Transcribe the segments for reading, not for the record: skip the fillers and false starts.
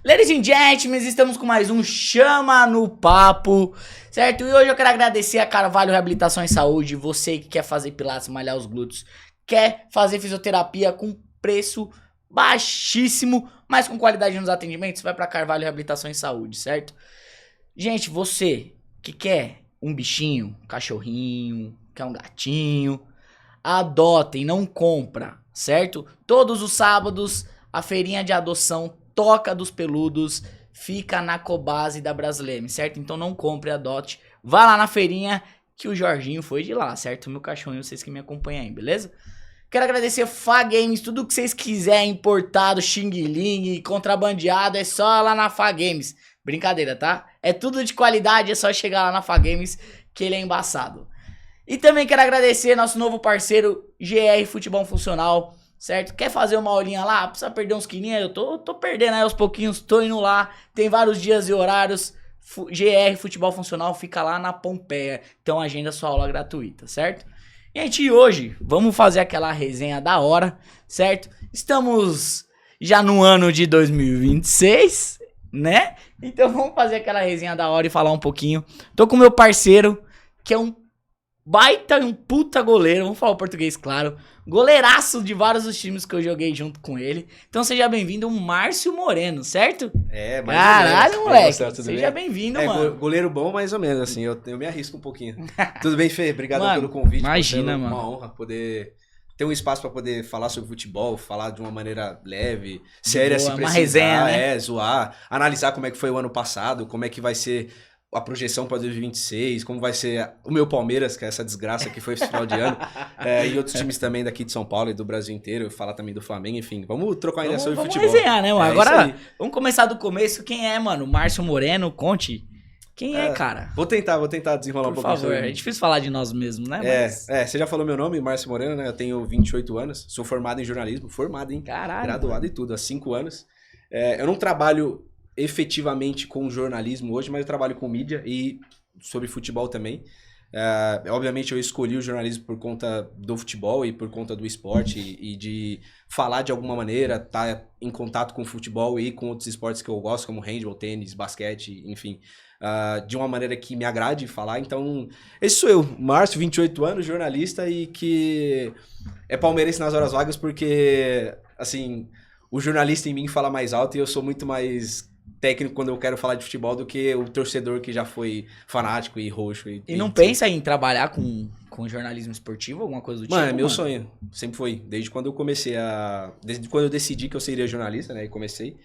Ladies and gentlemen, estamos com mais um Chama no Papo, certo? E hoje eu quero agradecer a Carvalho Reabilitação e Saúde, você que quer fazer pilates, malhar os glúteos, quer fazer fisioterapia com preço baixíssimo, mas com qualidade nos atendimentos, vai pra Carvalho Reabilitação e Saúde, certo? Gente, você que quer um bichinho, um cachorrinho, quer um gatinho, adotem, não compra, certo? Todos os sábados, a feirinha de adoção Toca dos Peludos fica na Cobase da Brasileme, certo? Então não compre, adote. Vá lá na feirinha que o Jorginho foi de lá, certo? Meu cachorrinho, vocês que me acompanham aí, beleza? Quero agradecer Fá Games, tudo que vocês quiserem importado, xing-ling, contrabandeado, é só lá na Fá Games. Brincadeira, tá? É tudo de qualidade, é só chegar lá na Fá Games que ele é embaçado. E também quero agradecer nosso novo parceiro GR Futebol Funcional, certo? Quer fazer uma aulinha lá? Precisa perder uns quilinhos? Eu tô perdendo aí aos pouquinhos, tô indo lá. Tem vários dias e horários. GR Futebol Funcional fica lá na Pompeia. Então agenda sua aula gratuita, certo? Gente, e hoje vamos fazer aquela resenha da hora, certo? Estamos já no ano de 2026, né? Então vamos fazer aquela resenha da hora e falar um pouquinho. Tô com meu parceiro, que é um baita e um puta goleiro, vamos falar o português claro, goleiraço de vários dos times que eu joguei junto com ele. Então seja bem-vindo, Márcio Moreno, certo? É, mais Caralho, ou menos. moleque, Marcelo, seja bem-vindo, mano. Goleiro bom, mais ou menos, assim, eu me arrisco um pouquinho. Tudo bem, Fê? Obrigado Mano, pelo convite. imagina, mano. Uma honra poder ter um espaço pra poder falar sobre futebol, falar de uma maneira leve, séria, se Boa, uma precisar, resenha, né? zoar, analisar como é que foi o ano passado, como é que vai ser a projeção para 2026, como vai ser o meu Palmeiras, que é essa desgraça que foi esse final de ano, e outros times também daqui de São Paulo e do Brasil inteiro, falar também do Flamengo, enfim, vamos trocar uma ideia sobre futebol. Vamos resenhar, né, mano? É Agora, vamos começar do começo. Quem é, mano? Márcio Moreno, conte. Quem é, cara? Vou tentar desenrolar um pouquinho. Por favor, é difícil falar de nós mesmos, né? Mas... Você já falou meu nome, Márcio Moreno, né? Eu tenho 28 anos, sou formado em jornalismo, Caralho, graduado e tudo, há 5 anos. Eu não trabalho efetivamente com jornalismo hoje, mas eu trabalho com mídia e sobre futebol também. Obviamente eu escolhi o jornalismo por conta do futebol e por conta do esporte e de falar de alguma maneira, estar em contato com o futebol e com outros esportes que eu gosto, como handball, tênis, basquete, enfim, de uma maneira que me agrade falar. Então, esse sou eu, Márcio, 28 anos, jornalista e que é palmeirense nas horas vagas porque, assim, o jornalista em mim fala mais alto e eu sou muito mais técnico quando eu quero falar de futebol do que o torcedor que já foi fanático e roxo. E não pensa em trabalhar com jornalismo esportivo, alguma coisa do tipo? Mano, é meu sonho. Sempre foi. Desde quando eu comecei Desde quando eu decidi que eu seria jornalista, né? E comecei.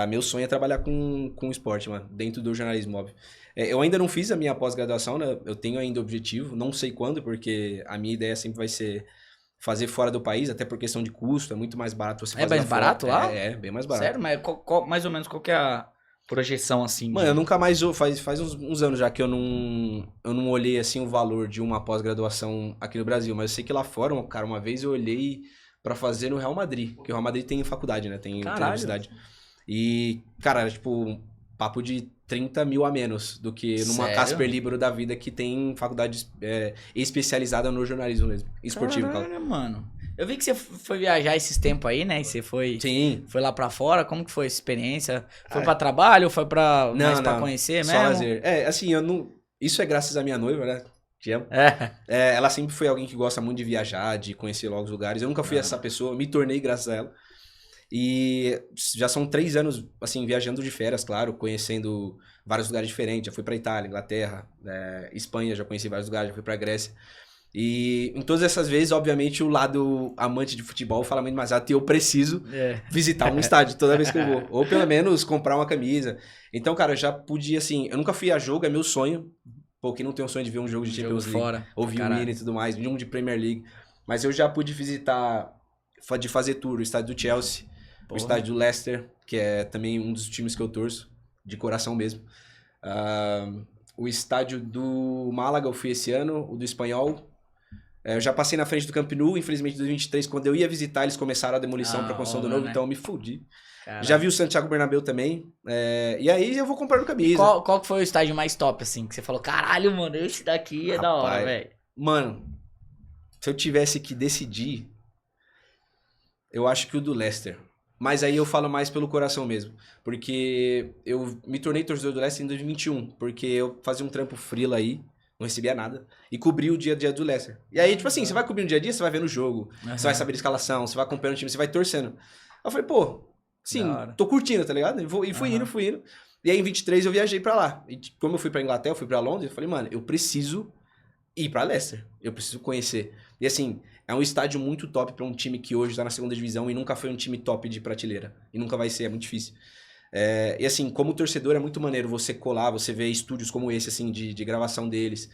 Meu sonho é trabalhar com esporte, mano. Dentro do jornalismo, óbvio. Eu ainda não fiz a minha pós-graduação, né? Eu tenho ainda objetivo. Não sei quando, porque a minha ideia sempre vai ser fazer fora do país, até por questão de custo. É muito mais barato você fazer. É mais barato lá? É, bem mais barato. Sério? Mas mais ou menos qual que é a projeção, assim? Mano, eu nunca mais... Faz uns anos já que eu não olhei, assim, o valor de uma pós-graduação aqui no Brasil. Mas eu sei que lá fora, cara, uma vez eu olhei pra fazer no Real Madrid. Porque o Real Madrid tem faculdade, né? Tem universidade. E, cara, era tipo papo de 30 mil a menos do que numa Casper Libero da vida que tem faculdade especializada no jornalismo mesmo. Esportivo. Caralho, mano. Eu vi que você foi viajar esses tempos aí, né? E você foi lá pra fora. Como que foi essa experiência? Foi pra trabalho ou foi pra conhecer mesmo? Só lazer. Assim, eu não... Isso é graças à minha noiva, né? Te amo. Ela sempre foi alguém que gosta muito de viajar, de conhecer logo os lugares. Eu nunca fui essa pessoa, me tornei graças a ela. E já são 3 anos, assim, viajando de férias, claro, conhecendo vários lugares diferentes. Já fui pra Itália, Inglaterra, Espanha, já conheci vários lugares, já fui pra Grécia. E em todas essas vezes, obviamente, o lado amante de futebol fala muito mais alto e eu preciso visitar um estádio toda vez que eu vou. Ou pelo menos comprar uma camisa. Então, cara, eu já podia, assim... Eu nunca fui a jogo, é meu sonho. Pô, quem não tem um sonho de ver um jogo de Champions League? Fora, ouvir o hino e tudo mais, um de Premier League. Mas eu já pude visitar, de fazer tour, o estádio do Chelsea. O estádio do Leicester, que é também um dos times que eu torço, de coração mesmo. O estádio do Málaga eu fui esse ano, o do Espanhol. Eu já passei na frente do Camp Nou, infelizmente em 2023, quando eu ia visitar, eles começaram a demolição para construção do novo, então eu me fudi. Caramba. Já vi o Santiago Bernabéu também, e aí eu vou comprando camisa. Qual que foi o estádio mais top, assim, que você falou, caralho, mano, esse daqui é da hora, velho? Mano, se eu tivesse que decidir, eu acho que o do Leicester. Mas aí eu falo mais pelo coração mesmo. Porque eu me tornei torcedor do Leicester em 2021. Porque eu fazia um trampo freela aí, não recebia nada. E cobri o dia a dia do Leicester. E aí, tipo assim, você vai cobrir no dia a dia, você vai vendo o jogo. Você vai saber a escalação, você vai acompanhando o time, você vai torcendo. Aí eu falei, pô, sim, tô curtindo, tá ligado? E fui indo. E aí em 23 eu viajei pra lá. E como eu fui pra Inglaterra, eu fui pra Londres, eu falei, mano, eu preciso ir pra Leicester. Eu preciso conhecer. E assim, é um estádio muito top pra um time que hoje tá na segunda divisão e nunca foi um time top de prateleira. E nunca vai ser, é muito difícil. E assim, como torcedor é muito maneiro você colar, você ver estúdios como esse, assim, de gravação deles.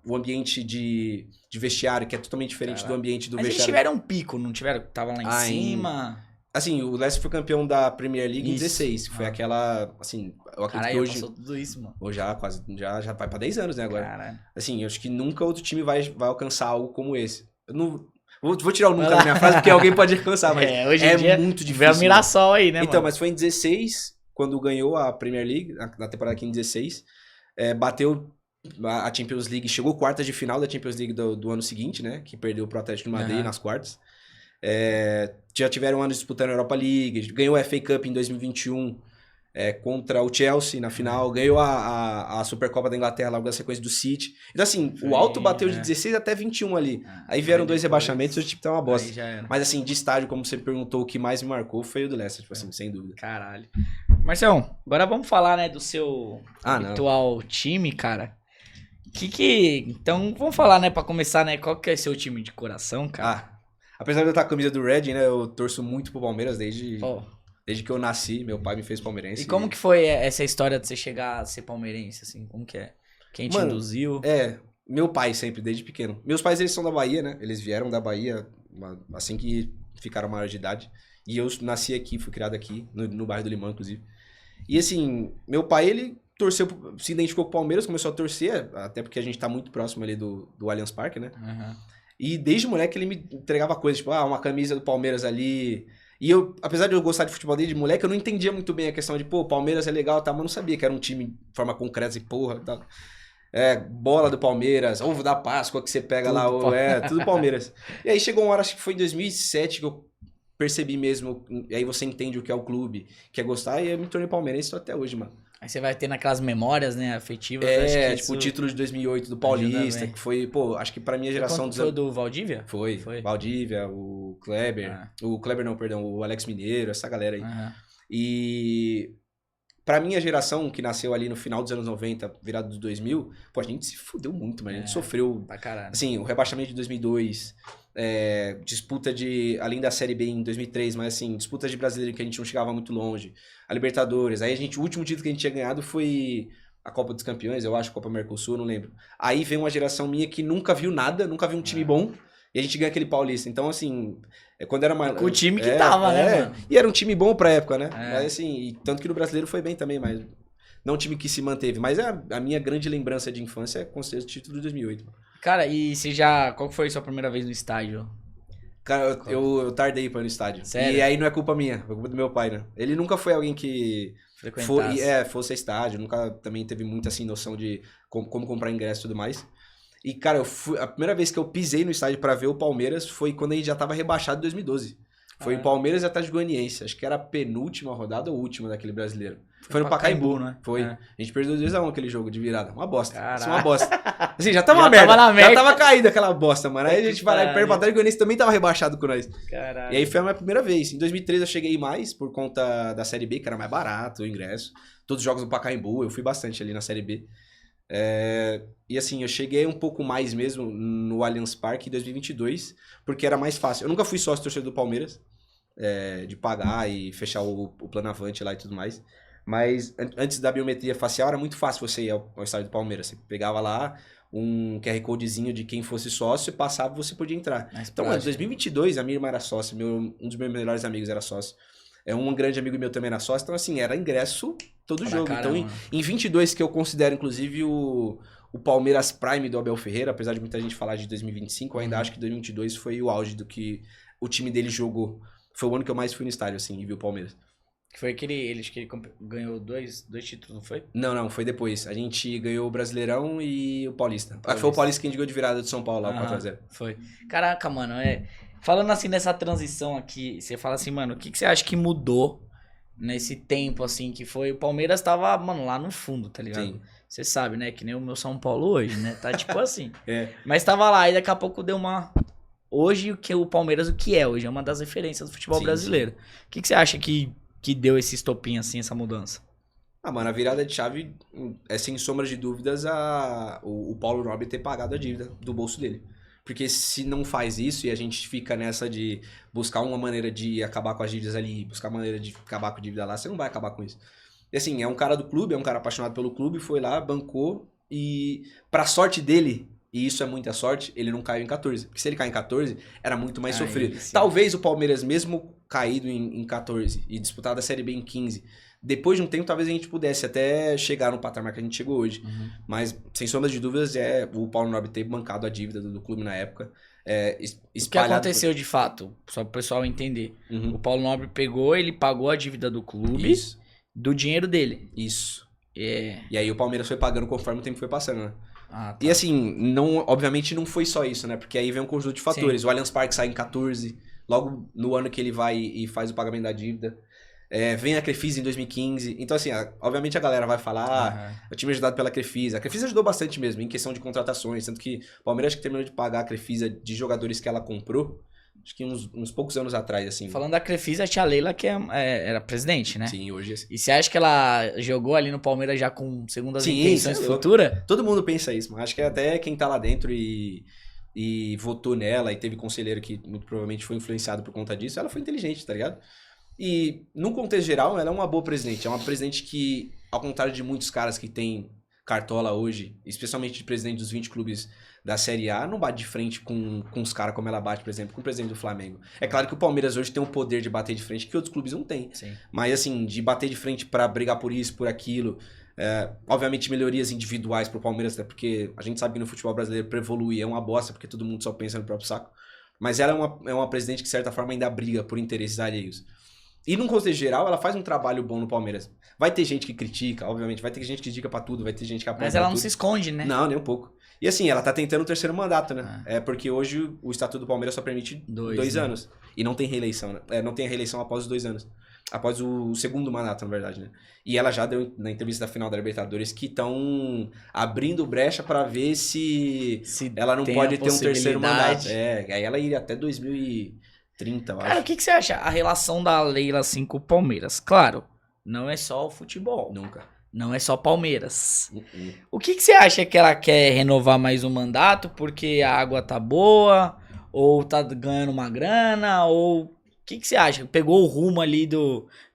O ambiente de vestiário, que é totalmente diferente do ambiente do vestiário. Mas eles tiveram um pico, não tiveram? Tava lá em cima... Assim, o Leicester foi campeão da Premier League em 16. Foi aquela, assim, eu acredito que hoje... passou tudo isso, mano. Ou já vai pra 10 anos, né, agora. Caralho. Assim, eu acho que nunca outro time vai alcançar algo como esse. Eu não... Vou tirar o nunca da minha frase, porque alguém pode alcançar, mas hoje em dia, muito difícil. Vê a Mirassol aí, né, então, mano? mas foi em 16, quando ganhou a Premier League, na temporada aqui em 16, bateu a Champions League, chegou quartas de final da Champions League do ano seguinte, né, que perdeu pro Atlético de Madrid nas quartas. Já tiveram anos disputando a Europa League, ganhou a FA Cup em 2021 contra o Chelsea na final, ganhou a Supercopa da Inglaterra logo na sequência do City. Então assim, o alto bateu de 16 até 21 ali. Aí vieram dois rebaixamentos e o time tá uma bosta. Mas assim, de estádio, como você perguntou, o que mais me marcou foi o do Leicester, tipo assim, sem dúvida. Caralho. Marcelo, agora vamos falar, né, do seu atual time, cara. Então, vamos falar, né, pra começar, né, qual que é seu time de coração, cara? Apesar de eu estar com a camisa do Red, né, eu torço muito pro Palmeiras desde que eu nasci. Meu pai me fez palmeirense. E como que foi essa história de você chegar a ser palmeirense, assim? Como que é? Quem te induziu? Meu pai sempre, desde pequeno. Meus pais, eles são da Bahia, né? Eles vieram da Bahia assim que ficaram maior de idade. E eu nasci aqui, fui criado aqui, no bairro do Limão, inclusive. E assim, meu pai, ele se identificou com o Palmeiras, começou a torcer, até porque a gente tá muito próximo ali do Allianz Parque, né? E desde moleque ele me entregava coisas, tipo, uma camisa do Palmeiras ali. E eu, apesar de eu gostar de futebol desde moleque, eu não entendia muito bem a questão de, Palmeiras é legal, tá? Mas eu não sabia que era um time de forma concreta, tá? Bola do Palmeiras, ovo da Páscoa que você pega tudo lá, tudo Palmeiras. E aí chegou uma hora, acho que foi em 2007, que eu percebi mesmo, e aí você entende o que é o clube, que é gostar, e eu me tornei palmeirense até hoje, mano. Aí você vai ter naquelas memórias, né, afetivas. Tipo o título de 2008 do Paulista, que foi, acho que pra minha geração... Foi do Valdívia? Foi. Valdívia, o Kleber, o Alex Mineiro, essa galera aí. E pra minha geração, que nasceu ali no final dos anos 90, virado dos 2000, a gente se fudeu muito, mas a gente sofreu... Pra caralho. Assim, o rebaixamento de 2002... disputa além da Série B em 2003, mas assim, disputa de brasileiro que a gente não chegava muito longe, a Libertadores, aí o último título que a gente tinha ganhado foi a Copa dos Campeões, eu acho, Copa Mercosul, não lembro. Aí vem uma geração minha que nunca viu nada, nunca viu um time bom, e a gente ganha aquele Paulista, então assim, quando era mais... O time que tava, né, mano? E era um time bom pra época, né? Mas assim, tanto que no brasileiro foi bem também, mas não um time que se manteve, mas a minha grande lembrança de infância é com certeza o título de 2008. Cara, e qual foi a sua primeira vez no estádio? Cara, eu tardei pra ir no estádio. Sério? E aí não é culpa minha, é culpa do meu pai, né? Ele nunca foi alguém que fosse a estádio, nunca também teve muita assim noção de como comprar ingresso e tudo mais. E, cara, a primeira vez que eu pisei no estádio pra ver o Palmeiras foi quando a gente já tava rebaixado em 2012. Foi o Palmeiras e Atlético Goianiense. Acho que era a penúltima rodada ou última daquele brasileiro. Foi no Pacaembu, né? Foi. A gente perdeu 2-1 aquele jogo de virada. Uma bosta. Isso é uma bosta. Assim, já tava uma merda. Já tava caída aquela bosta, mano. Aí a gente vai lá e perde. O Atlético Goianiense também tava rebaixado com nós. Caralho. E aí foi a minha primeira vez. Em 2013 eu cheguei mais por conta da Série B, que era mais barato o ingresso. Todos os jogos do Pacaembu, eu fui bastante ali na Série B. E assim, eu cheguei um pouco mais mesmo no Allianz Parque em 2022, porque era mais fácil. Eu nunca fui sócio torcedor do Palmeiras, de pagar e fechar o plano avante lá e tudo mais. Mas antes da biometria facial era muito fácil você ir ao estádio do Palmeiras. Você pegava lá um QR Codezinho de quem fosse sócio, passava e você podia entrar. Então, em 2022, a minha irmã era sócia, um dos meus melhores amigos era sócio. Um grande amigo meu também era sócio, então assim, era ingresso todo jogo. Então, em 22, que eu considero, inclusive, o Palmeiras Prime do Abel Ferreira, apesar de muita gente falar de 2025, eu ainda acho que 2022 foi o auge do que o time dele jogou. Foi o ano que eu mais fui no estádio, assim, e vi o Palmeiras. Foi que ele ganhou dois títulos, não foi? Não, foi depois. A gente ganhou o Brasileirão e o Paulista. Foi o Paulista que a gente ganhou de virada de São Paulo lá, 4-0. Foi. Caraca, mano, Falando assim nessa transição aqui, você fala assim, mano, o que você acha que mudou nesse tempo, assim, que foi... O Palmeiras tava, mano, lá no fundo, tá ligado? Sim. Você sabe, né? Que nem o meu São Paulo hoje, né? Tá tipo assim. É. Mas tava lá e daqui a pouco deu uma... Hoje, o Palmeiras, o que é hoje? É uma das referências do futebol Sim, brasileiro. O que você acha que deu esse estopim, assim, essa mudança? Ah, mano, a virada de chave é sem sombra de dúvidas o Paulo Nobre ter pagado a dívida do bolso dele. Porque se não faz isso e a gente fica nessa de buscar uma maneira de acabar com as dívidas ali, buscar uma maneira de acabar com a dívida lá, você não vai acabar com isso. E assim, é um cara do clube, é um cara apaixonado pelo clube, foi lá, bancou e pra sorte dele, e isso é muita sorte, ele não caiu em 14. Porque se ele cair em 14, era muito mais sofrido. Sim. Talvez o Palmeiras, mesmo caído em 14 e disputado a Série B em 15, depois de um tempo, talvez a gente pudesse até chegar no patamar que a gente chegou hoje. Uhum. Mas, sem sombra de dúvidas, o Paulo Nobre ter bancado a dívida do clube na época. O que aconteceu de fato? Só para o pessoal entender. Uhum. O Paulo Nobre pegou, ele pagou a dívida do clube Isso. do dinheiro dele. Isso. É. E aí o Palmeiras foi pagando conforme o tempo foi passando, né? Ah, tá. E assim, obviamente não foi só isso, né? Porque aí vem um conjunto de fatores. Sim. O Allianz Parque sai em 14, logo no ano que ele vai e faz o pagamento da dívida. Vem a Crefisa em 2015. Então, assim, obviamente a galera vai falar, o time ajudado pela Crefisa. A Crefisa ajudou bastante mesmo, em questão de contratações. Tanto que o Palmeiras acho que terminou de pagar a Crefisa de jogadores que ela comprou, acho que uns poucos anos atrás, assim. Falando da Crefisa, a tia Leila, que era presidente, né? Sim, hoje assim. E você acha que ela jogou ali no Palmeiras já com segundas Sim, intenções isso é louco. futuras? Todo mundo pensa isso, mas acho que até quem tá lá dentro e votou nela e teve conselheiro que muito provavelmente foi influenciado por conta disso, ela foi inteligente, tá ligado? E, no contexto geral, ela é uma boa presidente. É uma presidente que, ao contrário de muitos caras que têm cartola hoje, especialmente de presidente dos 20 clubes da Série A, não bate de frente com os caras como ela bate, por exemplo, com o presidente do Flamengo. É claro que o Palmeiras hoje tem um poder de bater de frente que outros clubes não têm. Sim. Mas, assim, de bater de frente pra brigar por isso, por aquilo... obviamente melhorias individuais pro Palmeiras, até porque a gente sabe que no futebol brasileiro pra evoluir é uma bosta, porque todo mundo só pensa no próprio saco. Mas ela é uma presidente que, de certa forma, ainda briga por interesses alheios. E num contexto geral, ela faz um trabalho bom no Palmeiras. Vai ter gente que critica, obviamente, vai ter gente que critica pra tudo, vai ter gente que aponta Mas ela não tudo. se esconde, né? Não, nem um pouco. E assim, ela tá tentando o terceiro mandato, né? É porque hoje o Estatuto do Palmeiras só permite 2 né? anos. E não tem reeleição, né? Não tem a reeleição após os 2 anos. Após o segundo mandato, na verdade, né? E ela já deu na entrevista da final da Libertadores que estão abrindo brecha pra ver se ela não tem pode a ter um terceiro mandato. possibilidade. Aí ela iria até 2030, eu Cara, acho. o que você acha? A relação da Leila, assim, com o Palmeiras? Claro, não é só o futebol. Nunca. Não é só Palmeiras. O que você acha que ela quer renovar mais um mandato porque a água tá boa? Ou tá ganhando uma grana? Ou o que você acha? Pegou o rumo ali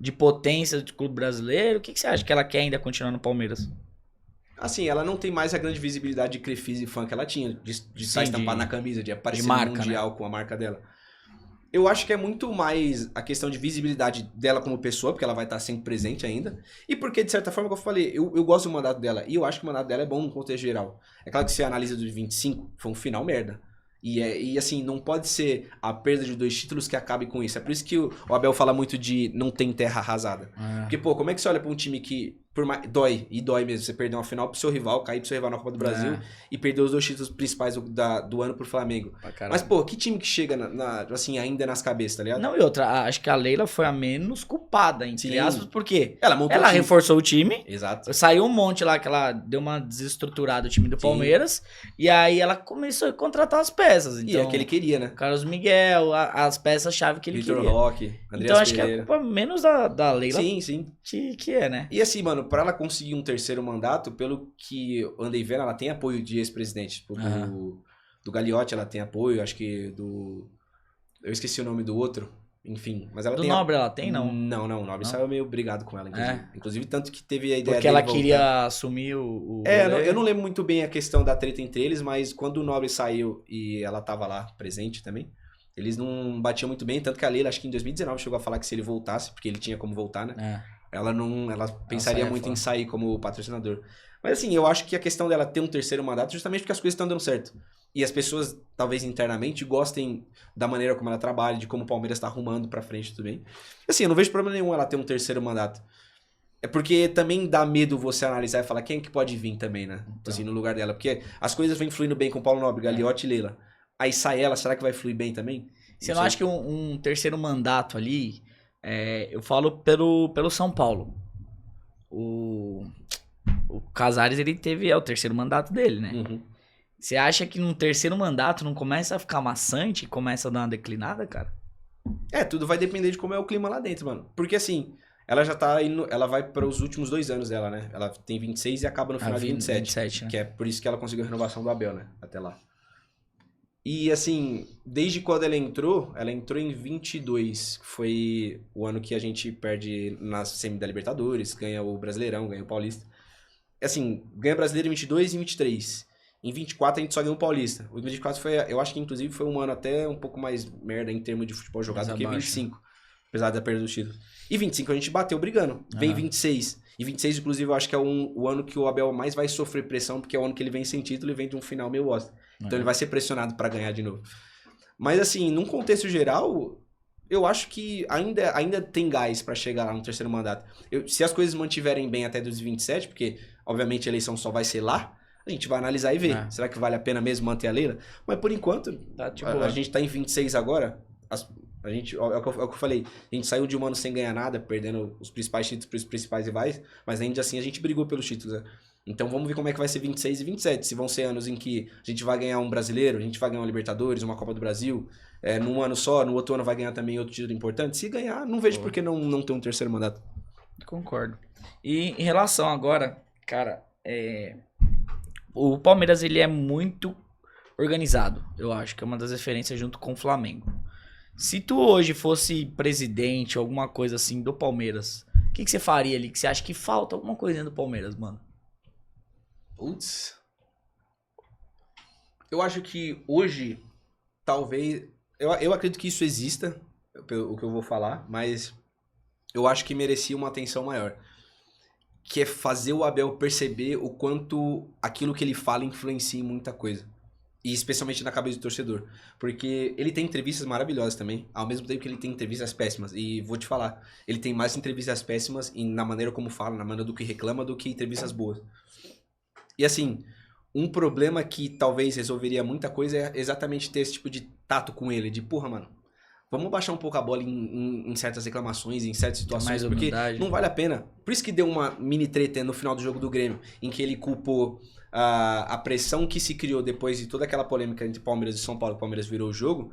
de potência do clube brasileiro? O que você acha que ela quer ainda continuar no Palmeiras? Assim, ela não tem mais a grande visibilidade de Crefisa e fã que ela tinha, de estar estampada na camisa, de aparecer marca, no Mundial, né? Com a marca dela. Eu acho que é muito mais a questão de visibilidade dela como pessoa, porque ela vai estar sempre presente ainda. E porque, de certa forma, como eu falei, eu gosto do mandato dela. E eu acho que o mandato dela é bom no contexto geral. É claro que se analisa do 25, foi um final merda. E assim, não pode ser a perda de 2 títulos que acabe com isso. É por isso que o Abel fala muito de não tem terra arrasada. Porque, pô, como é que você olha pra um time que dói mesmo, você perder uma final pro seu rival, cair pro seu rival na Copa do Brasil e perder os 2 títulos principais do ano pro Flamengo. Mas, pô, que time que chega assim, ainda nas cabeças, tá ligado? Não, e outra, acho que a Leila foi a menos culpada, entre aspas, porque ela reforçou o time. Exato. Saiu um monte lá que ela deu uma desestruturada o time do Palmeiras. E aí ela começou a contratar as peças. Então, e é que ele queria, né? Carlos Miguel, as peças-chave que ele Vitor queria. Roque, Andreas Então acho Pereira. que é a culpa menos da Leila. Sim. Que é, né? E assim, mano, pra ela conseguir um terceiro mandato, pelo que eu andei vendo, ela tem apoio de ex-presidente. Tipo, do Gagliotti ela tem apoio, acho que eu esqueci o nome do outro. Enfim, mas ela do tem... Nobre ela tem, não? Não, o Nobre saiu meio brigado com ela, inclusive. Inclusive, tanto que teve a ideia porque ela dele queria voltar. assumir o eu não lembro muito bem a questão da treta entre eles, mas quando o Nobre saiu e ela tava lá, presente também, eles não batiam muito bem, tanto que a Leila, acho que em 2019, chegou a falar que se ele voltasse, porque ele tinha como voltar, né? Ela pensaria muito em sair como patrocinador. Mas assim, eu acho que a questão dela ter um terceiro mandato é justamente porque as coisas estão dando certo. E as pessoas, talvez internamente, gostem da maneira como ela trabalha, de como o Palmeiras tá arrumando pra frente tudo bem. Assim, eu não vejo problema nenhum ela ter um terceiro mandato. É porque também dá medo você analisar e falar quem é que pode vir também, né? Então. Assim, no lugar dela. Porque as coisas vêm fluindo bem com o Paulo Nobre, Gagliotti e Leila. aí sai ela, será que vai fluir bem também? Você não acha que um terceiro mandato ali, eu falo pelo São Paulo, o Casares, ele teve, o terceiro mandato dele, né? Uhum. Você acha que num terceiro mandato não começa a ficar maçante, começa a dar uma declinada, cara? Tudo vai depender de como é o clima lá dentro, mano. Porque assim, ela já tá indo, ela vai para os últimos 2 anos dela, né? Ela tem 26 e acaba no final de 27. Né? Que é por isso que ela conseguiu a renovação do Abel, né? Até lá. E assim, desde quando ela entrou em 22, que foi o ano que a gente perde na semi da Libertadores, ganha o Brasileirão, ganha o Paulista. Assim, ganha Brasileiro em 22 e em 23. Em 24 a gente só ganhou o Paulista. O 24 foi, eu acho que inclusive foi um ano até um pouco mais merda em termos de futebol jogado do que 25. Apesar da perda do título. E 25 a gente bateu brigando. Vem 26. E 26, inclusive, eu acho que é o ano que o Abel mais vai sofrer pressão, porque é o ano que ele vem sem título e vem de um final meio bosta. Então ele vai ser pressionado pra ganhar de novo. Mas assim, num contexto geral, eu acho que ainda tem gás pra chegar lá no terceiro mandato. Se as coisas mantiverem bem até 2027, porque obviamente a eleição só vai ser lá, a gente vai analisar e ver. Será que vale a pena mesmo manter a Leila? Mas por enquanto, a gente tá em 26 agora. A gente, é o que eu falei, a gente saiu de um ano sem ganhar nada, perdendo os principais títulos para os principais rivais, mas ainda assim a gente brigou pelos títulos, né? Então vamos ver como é que vai ser 26 e 27. Se vão ser anos em que a gente vai ganhar um brasileiro, a gente vai ganhar uma Libertadores, uma Copa do Brasil, num ano só, no outro ano vai ganhar também outro título importante. Se ganhar, não vejo por que não ter um terceiro mandato. Concordo. E em relação agora, cara, o Palmeiras ele é muito organizado, eu acho que é uma das referências junto com o Flamengo. Se tu hoje fosse presidente, alguma coisa assim do Palmeiras, o que você faria ali? Que você acha que falta alguma coisinha do Palmeiras, mano? Putz. Eu acho que hoje, talvez... Eu acredito que isso exista, o que eu vou falar, mas eu acho que merecia uma atenção maior. Que é fazer o Abel perceber o quanto aquilo que ele fala influencia em muita coisa. E especialmente na cabeça do torcedor. Porque ele tem entrevistas maravilhosas também, ao mesmo tempo que ele tem entrevistas péssimas. E vou te falar, ele tem mais entrevistas péssimas na maneira como fala, na maneira do que reclama, do que entrevistas boas. E assim, um problema que talvez resolveria muita coisa é exatamente ter esse tipo de tato com ele. De, porra, mano, vamos baixar um pouco a bola em certas reclamações, em certas situações, porque não vale a pena. Por isso que deu uma mini treta no final do jogo do Grêmio, em que ele culpou a pressão que se criou depois de toda aquela polêmica entre Palmeiras e São Paulo, que o Palmeiras virou o jogo,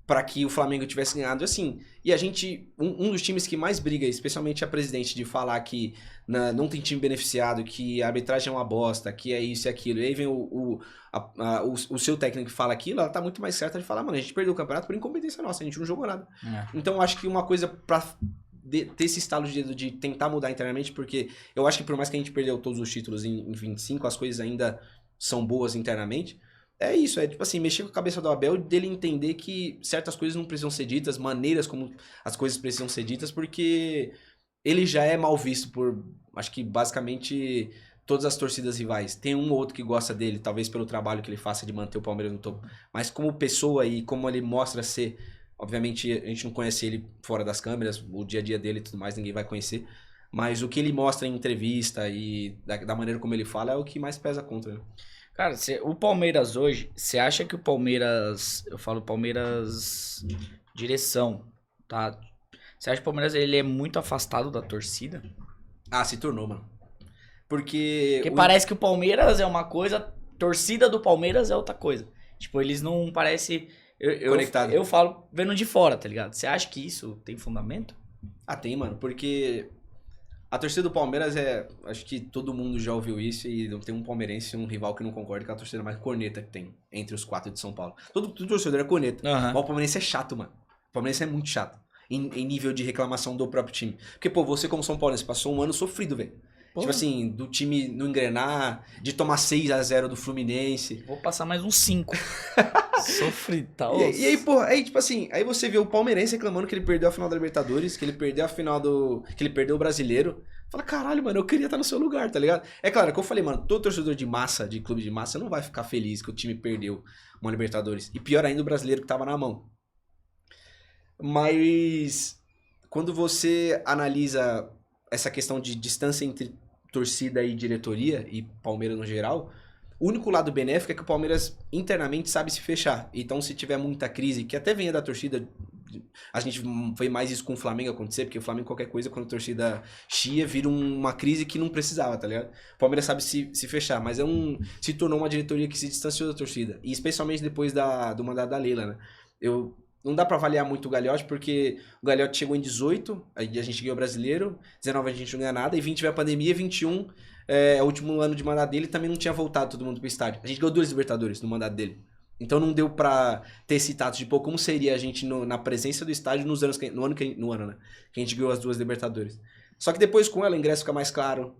para que o Flamengo tivesse ganhado assim. E a gente, um dos times que mais briga, especialmente a presidente, de falar que não tem time beneficiado, que a arbitragem é uma bosta, que é isso e aquilo. E aí vem o seu técnico que fala aquilo, ela tá muito mais certa de falar, mano, a gente perdeu o campeonato por incompetência nossa, a gente não jogou nada. Então eu acho que uma coisa pra ter esse estalo de dedo de tentar mudar internamente, porque eu acho que por mais que a gente perdeu todos os títulos em 25, as coisas ainda são boas internamente. É isso, tipo assim, mexer com a cabeça do Abel, dele entender que certas coisas não precisam ser ditas, maneiras como as coisas precisam ser ditas, porque ele já é mal visto por, acho que basicamente todas as torcidas rivais. Tem um ou outro que gosta dele, talvez pelo trabalho que ele faça de manter o Palmeiras no topo, mas como pessoa e como ele mostra ser, obviamente a gente não conhece ele fora das câmeras, o dia a dia dele e tudo mais, ninguém vai conhecer, mas o que ele mostra em entrevista e da maneira como ele fala é o que mais pesa contra, né? Cara, o Palmeiras hoje, você acha que o Palmeiras, eu falo Palmeiras direção, tá? Você acha que o Palmeiras ele é muito afastado da torcida? Ah, se tornou, mano. Porque parece que o Palmeiras é uma coisa, torcida do Palmeiras é outra coisa. Tipo, eles não parecem... Conectado. Eu falo vendo de fora, tá ligado? Você acha que isso tem fundamento? Ah, tem, mano, porque a torcida do Palmeiras acho que todo mundo já ouviu isso e não tem um palmeirense, um rival que não concorda com a torcida mais corneta que tem entre os 4 de São Paulo. Todo torcedor é corneta. Mas o palmeirense é chato, mano. O palmeirense é muito chato. Em nível de reclamação do próprio time. Porque, pô, você como São Paulo, passou um ano sofrido, velho. Tipo assim, do time não engrenar, de tomar 6-0 do Fluminense. Vou passar mais uns 5. Sofrido, tá? E aí, porra, aí tipo assim, aí você vê o palmeirense reclamando que ele perdeu a final da Libertadores, que ele perdeu a final que ele perdeu o Brasileiro. Fala, caralho, mano, eu queria estar no seu lugar, tá ligado? É claro, que eu falei, mano, todo torcedor de massa, de clube de massa, não vai ficar feliz que o time perdeu uma Libertadores. E pior ainda o brasileiro que tava na mão. Mas quando você analisa essa questão de distância entre torcida e diretoria, e Palmeiras no geral, O único lado benéfico é que o Palmeiras internamente sabe se fechar. Então, se tiver muita crise, que até venha da torcida, a gente vê mais isso com o Flamengo acontecer, porque o Flamengo, qualquer coisa, quando a torcida chia, vira uma crise que não precisava, tá ligado? O Palmeiras sabe se fechar, mas se tornou uma diretoria que se distanciou da torcida. E especialmente depois do mandato da Leila, né? Não dá pra avaliar muito o Gagliotti, porque o Gagliotti chegou em 18, aí a gente ganhou o Brasileiro, 19 a gente não ganha nada, e 20 veio a pandemia, 21, o último ano de mandato dele, também não tinha voltado todo mundo pro estádio. A gente ganhou 2 Libertadores no mandato dele. Então não deu pra ter esse tato de, pô, como seria a gente na presença do estádio no ano, né? Que a gente ganhou as 2 Libertadores. Só que depois com ela o ingresso fica mais claro.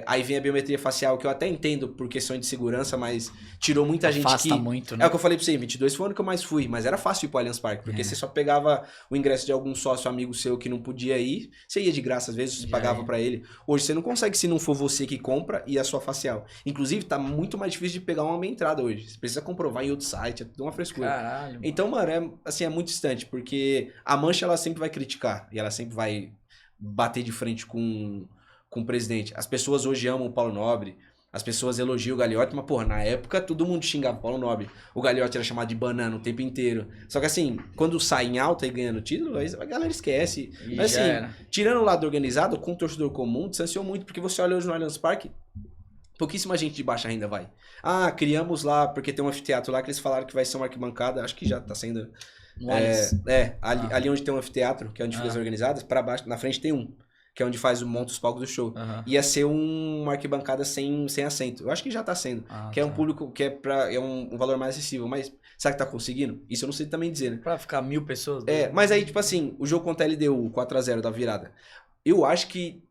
Aí vem a biometria facial, que eu até entendo por questão de segurança, mas tirou muita gente que... Afasta muito, né? É o que eu falei pra você, em 22 foi o ano que eu mais fui, mas era fácil ir pro Allianz Parque, porque você só pegava o ingresso de algum sócio amigo seu que não podia ir, você ia de graça às vezes, você pagava pra ele. Hoje você não consegue se não for você que compra e a sua facial. Inclusive, tá muito mais difícil de pegar uma meia entrada hoje. Você precisa comprovar em outro site, é tudo uma frescura. Caralho. Então, mano, é muito distante, porque a Mancha, ela sempre vai criticar, e ela sempre vai bater de frente com o presidente. As pessoas hoje amam o Paulo Nobre, as pessoas elogiam o Gagliotti, mas, porra, na época todo mundo xingava o Paulo Nobre. O Gagliotti era chamado de banana o tempo inteiro. Só que assim, quando sai em alta e ganhando título, a galera esquece. Mas assim, tirando o lado organizado, com o torcedor comum, distanciou muito, porque você olha hoje no Allianz Parque, pouquíssima gente de baixa renda vai. Criamos lá, porque tem um anfiteatro lá que eles falaram que vai ser uma arquibancada, acho que já tá sendo... ali onde tem um anfiteatro, que é onde fica as organizadas, pra baixo, na frente tem um. Que é onde monta os palcos do show. Ia ser uma arquibancada sem assento. Eu acho que já tá sendo. É um público que é um valor mais acessível. Mas será que tá conseguindo? Isso eu não sei também dizer, né? Pra ficar 1.000 pessoas. Mas aí, tipo assim, o jogo contra a LDU, 4x0 da virada. Eu acho que